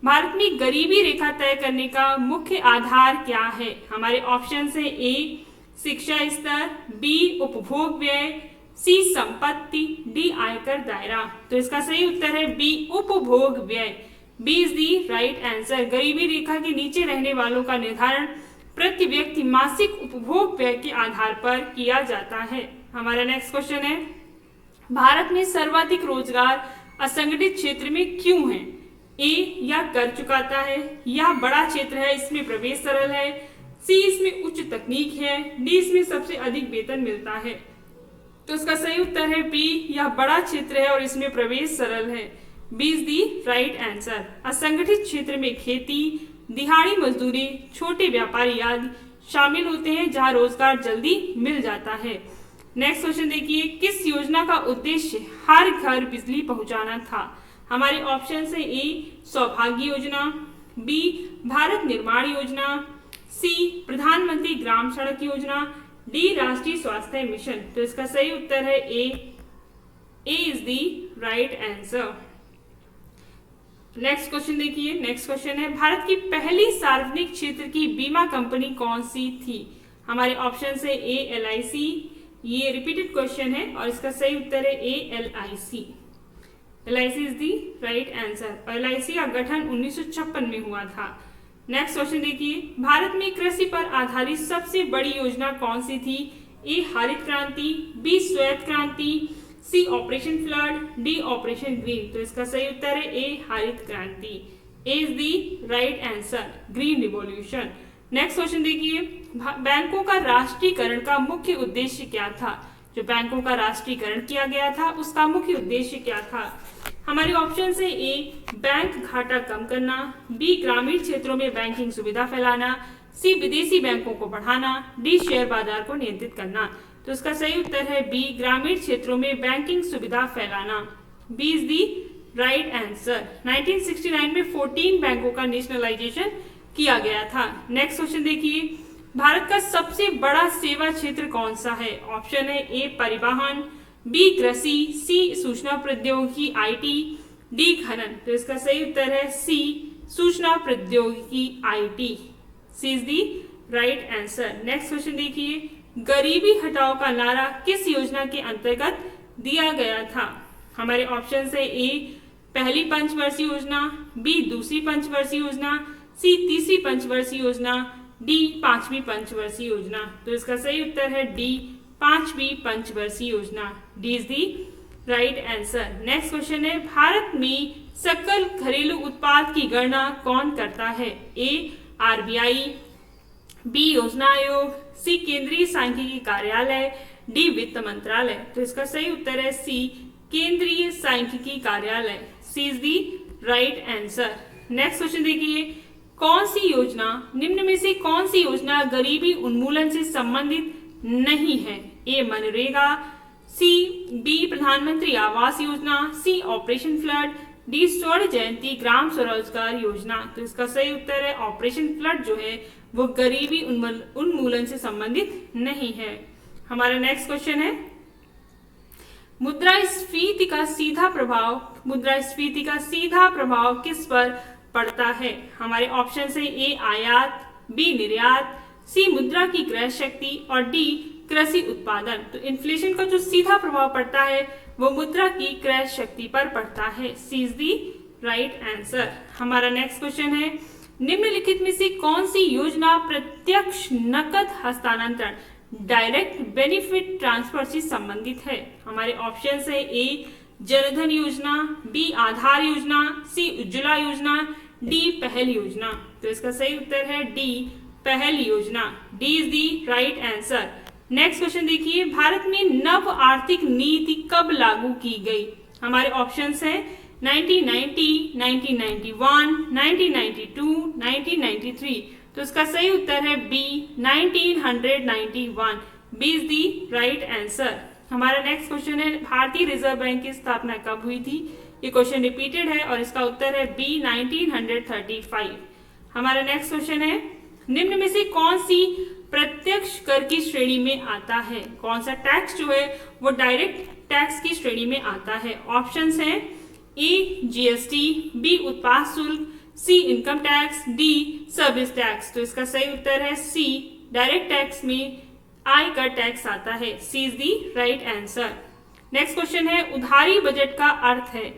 भारत में गरीबी रेखा तय करने का मुख्य आधार क्या है? हमारे ऑप्शन है ए शिक्षा स्तर, बी उपभोग व्यय, सी संपत्ति, डी आयकर दायरा। तो इसका सही उत्तर है बी उपभोग व्यय। B is the right answer. गरीबी रेखा के नीचे रहने वालों का निर्धारण प्रति व्यक्ति मासिक उपभोग व्यय के आधार पर किया जाता है। हमारा नेक्स्ट क्वेश्चन है भारत में सर्वाधिक रोजगार असंगठित क्षेत्र में क्यों है? ए या कर चुकाता है, या बड़ा क्षेत्र है इसमें प्रवेश सरल है, सी इसमें उच्च तकनीक है, डी इसमें सबसे अधिक वेतन मिलता है। तो इसका सही उत्तर है बी यह बड़ा क्षेत्र है और इसमें प्रवेश सरल है। B is the right answer. असंगठित क्षेत्र में खेती, दिहाड़ी मजदूरी, छोटे व्यापारी आदि शामिल होते हैं जहां रोजगार जल्दी मिल जाता है। नेक्स्ट क्वेश्चन देखिए, किस योजना का उद्देश्य हर घर बिजली पहुंचाना था? हमारे ऑप्शन है ए सौभाग्य योजना, बी भारत निर्माण योजना, सी प्रधानमंत्री ग्राम सड़क योजना, डी राष्ट्रीय स्वास्थ्य मिशन। तो इसका सही उत्तर है A is the right answer. Next question देखिए, नेक्स्ट क्वेश्चन है भारत की पहली सार्वजनिक क्षेत्र की बीमा कंपनी कौन सी थी? हमारे ऑप्शन है ए एलआईसी, ये रिपीटेड क्वेश्चन है और इसका सही उत्तर है A LIC. LIC is the right answer. और एलआईसी का गठन 1956 में हुआ था। नेक्स्ट क्वेश्चन देखिए, भारत में कृषि पर आधारित सबसे बड़ी योजना कौन सी थी? ए हरित क्रांति, बी श्वेत क्रांति, C operation flood, D operation green. तो इसका सही उत्तर है ए हरित क्रांति। A is the right answer, green revolution. Next question देखिए, बैंकों का राष्ट्रीयकरण का मुख्य उद्देश्य क्या था? जो बैंकों का राष्ट्रीयकरण किया गया था उसका मुख्य उद्देश्य क्या था? हमारे ऑप्शन है ए बैंक घाटा कम करना, बी ग्रामीण क्षेत्रों में बैंकिंग सुविधा फैलाना, सी विदेशी बैंकों को बढ़ाना, डी शेयर बाजार को नियंत्रित करना। तो इसका सही उत्तर है बी ग्रामीण क्षेत्रों में बैंकिंग सुविधा फैलाना। B is the right answer. 1969 में 14 बैंकों का नेशनलाइजेशन किया गया था। नेक्स्ट क्वेश्चन देखिए, भारत का सबसे बड़ा सेवा क्षेत्र कौन सा है? ऑप्शन है ए परिवहन, बी कृषि, सी सूचना प्रौद्योगिकी आईटी, डी खनन। तो इसका सही उत्तर है सी सूचना प्रौद्योगिकी IT. C is the right answer. Next question देखिए, गरीबी हटाओ का नारा किस योजना के अंतर्गत दिया गया था? हमारे ऑप्शन है ए पहली पंचवर्षीय योजना, बी दूसरी पंचवर्षीय योजना, सी तीसरी पंचवर्षीय योजना, डी पांचवी पंचवर्षीय योजना। तो इसका सही उत्तर है डी पांचवी पंचवर्षीय योजना। D is the right answer. Next question है, भारत में सकल घरेलू उत्पाद की गणना कौन करता है? ए आरबीआई, बी योजना आयोग, सी केंद्रीय सांख्यिकी कार्यालय, डी वित्त मंत्रालय। तो इसका सही उत्तर है सी केंद्रीय सांख्यिकी कार्यालय। C is the right answer. Next question देखिए, कौन सी योजना निम्न में से कौन सी योजना गरीबी उन्मूलन से संबंधित नहीं है? ए मनरेगा, सी बी प्रधानमंत्री आवास योजना, सी ऑपरेशन फ्लड, डी स्वर्ण जयंती ग्राम स्वरोजगार योजना। तो इसका सही उत्तर है ऑपरेशन फ्लड जो है वो गरीबी उन्मूलन से संबंधित नहीं है। हमारा नेक्स्ट क्वेश्चन है, मुद्रास्फीति का सीधा प्रभाव किस पर पड़ता है? हमारे ऑप्शन है ए आयात, बी निर्यात, सी मुद्रा की क्रय शक्ति और डी कृषि उत्पादन। तो इन्फ्लेशन का जो सीधा प्रभाव पड़ता है वो मुद्रा की क्रय शक्ति पर पड़ता है। C is the right answer. हमारा नेक्स्ट क्वेश्चन है, निम्नलिखित में से कौन सी योजना प्रत्यक्ष नकद हस्तांतरण डायरेक्ट बेनिफिट ट्रांसफर से संबंधित है? हमारे ऑप्शन है ए जनधन योजना, बी आधार योजना, सी उज्ज्वला योजना, डी पहल योजना। तो इसका सही उत्तर है डी पहल योजना। D is the right answer. Next question देखिए, भारत में नव आर्थिक नीति कब लागू की गई? हमारे ऑप्शंस हैं 1990, 1991, 1992, 1993। तो इसका सही उत्तर है B 1991। B is the right answer. हमारा नेक्स्ट क्वेश्चन है, भारतीय रिजर्व बैंक की स्थापना कब हुई थी? ये क्वेश्चन रिपीटेड है और इसका उत्तर है बी 1935। हमारा नेक्स्ट क्वेश्चन है, निम्न में से कौन सी प्रत्यक्ष कर की श्रेणी में आता है? कौन सा टैक्स जो है वो डायरेक्ट टैक्स की श्रेणी में आता है? ऑप्शंस हैं ए जीएसटी, बी उत्पाद शुल्क, C income tax, D service tax. तो इसका सही उत्तर है सी डायरेक्ट टैक्स में आयकर टैक्स आता है। C is the right answer. Next question है, उधारी बजट का अर्थ है?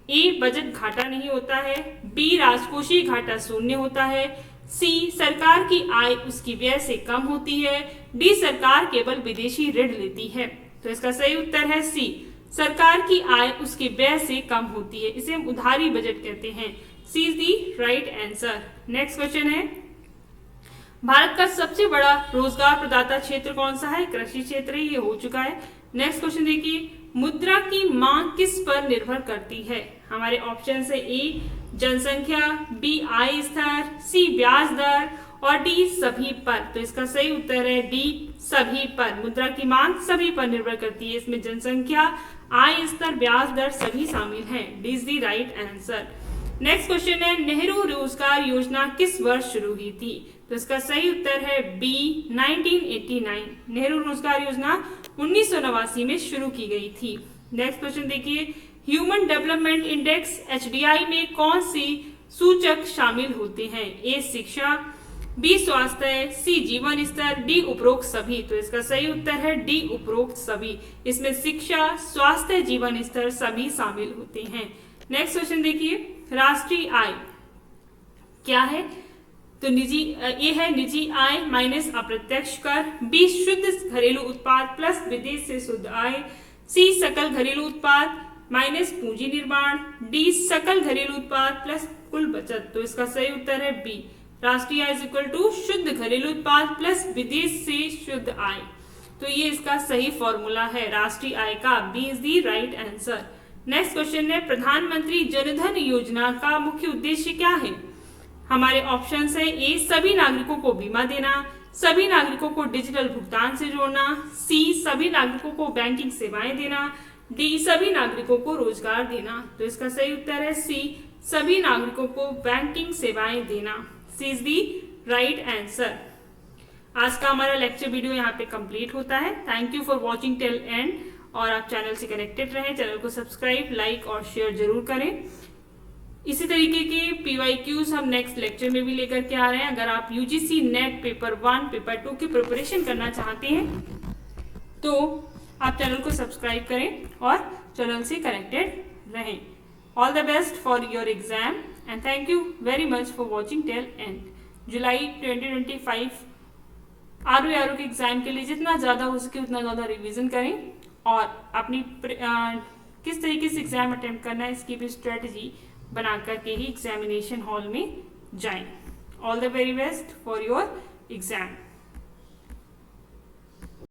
ए बजट घाटा नहीं होता है, बी राजकोषीय घाटा शून्य होता है, सी सरकार की आय उसकी व्यय से कम होती है, डी सरकार केवल विदेशी ऋण लेती है। तो इसका सही उत्तर है सी सरकार की आय उसके व्यय से कम होती है, इसे हम उधारी बजट कहते हैं। C is the right answer. Next question है, भारत का सबसे बड़ा रोजगार प्रदाता क्षेत्र कौन सा है? कृषि क्षेत्र। ये हो चुका है। नेक्स्ट क्वेश्चन देखिए, मुद्रा की मांग किस पर निर्भर करती है? हमारे ऑप्शन है ए जनसंख्या, बी आय स्तर, सी ब्याज दर और डी सभी पर। तो इसका सही उत्तर है डी सभी पर। मुद्रा की मांग सभी पर निर्भर करती है। इसमें जनसंख्या, आय स्तर, ब्याज दर सभी शामिल हैं। D is the right answer. Next question है, नेहरू रोजगार योजना किस वर्ष शुरू हुई थी? तो इसका सही उत्तर है बी 1989। नेहरू रोजगार योजना 1989 में शुरू की गई थी। नेक्स्ट क्वेश्चन देखिए, ह्यूमन डेवलपमेंट इंडेक्स HDI में कौन सी सूचक शामिल होते हैं? ए शिक्षा, बी स्वास्थ्य, सी जीवन स्तर, डी उपरोक्त सभी। तो इसका सही उत्तर है डी उपरोक्त सभी। इसमें शिक्षा, स्वास्थ्य, जीवन स्तर सभी शामिल होते हैं। नेक्स्ट क्वेश्चन देखिए, राष्ट्रीय आय क्या है? तो निजी ए है निजी आय माइनस अप्रत्यक्ष कर, बी शुद्ध घरेलू उत्पाद प्लस विदेश से शुद्ध आय, सी सकल घरेलू उत्पाद माइनस पूंजी निर्माण, डी सकल घरेलू उत्पाद प्लस कुल बचत। तो इसका सही उत्तर है बी राष्ट्रीय आय इज इक्वल टू शुद्ध घरेलू उत्पाद प्लस विदेश से शुद्ध आय। तो ये इसका सही फॉर्मूला है राष्ट्रीय आय का। B is the right answer. Next question है प्रधानमंत्री जनधन योजना का मुख्य उद्देश्य क्या है? हमारे ऑप्शंस है ए सभी नागरिकों को बीमा देना, सभी नागरिकों को डिजिटल भुगतान से जोड़ना, सी सभी नागरिकों को बैंकिंग सेवाएं देना, डी सभी नागरिकों को रोजगार देना। तो इसका सही उत्तर है सी सभी नागरिकों को बैंकिंग सेवाएं देना। C is the right answer. आज का हमारा लेक्चर वीडियो यहाँ पे कंप्लीट होता है। Thank you for watching till and. और आप चैनल से कनेक्टेड रहें, चैनल को सब्सक्राइब, लाइक और शेयर जरूर करें। इसी तरीके के PYQs हम नेक्स्ट लेक्चर में भी लेकर के आ रहे हैं। अगर आप UGC नेट पेपर 1 पेपर 2 की प्रिपरेशन करना चाहते हैं तो आप चैनल को सब्सक्राइब करें और चैनल से कनेक्टेड रहें। All the best for your exam and thank you very much for watching till and. July 2025 RO के एग्जाम के लिए जितना ज़्यादा हो सके उतना ज़्यादा रिवीजन करें और अपनी किस तरीके से एग्जाम अटेम्प्ट करना है इसकी भी स्ट्रेटजी बना करके ही एग्जामिनेशन हॉल में जाएं। All the very best for your exam.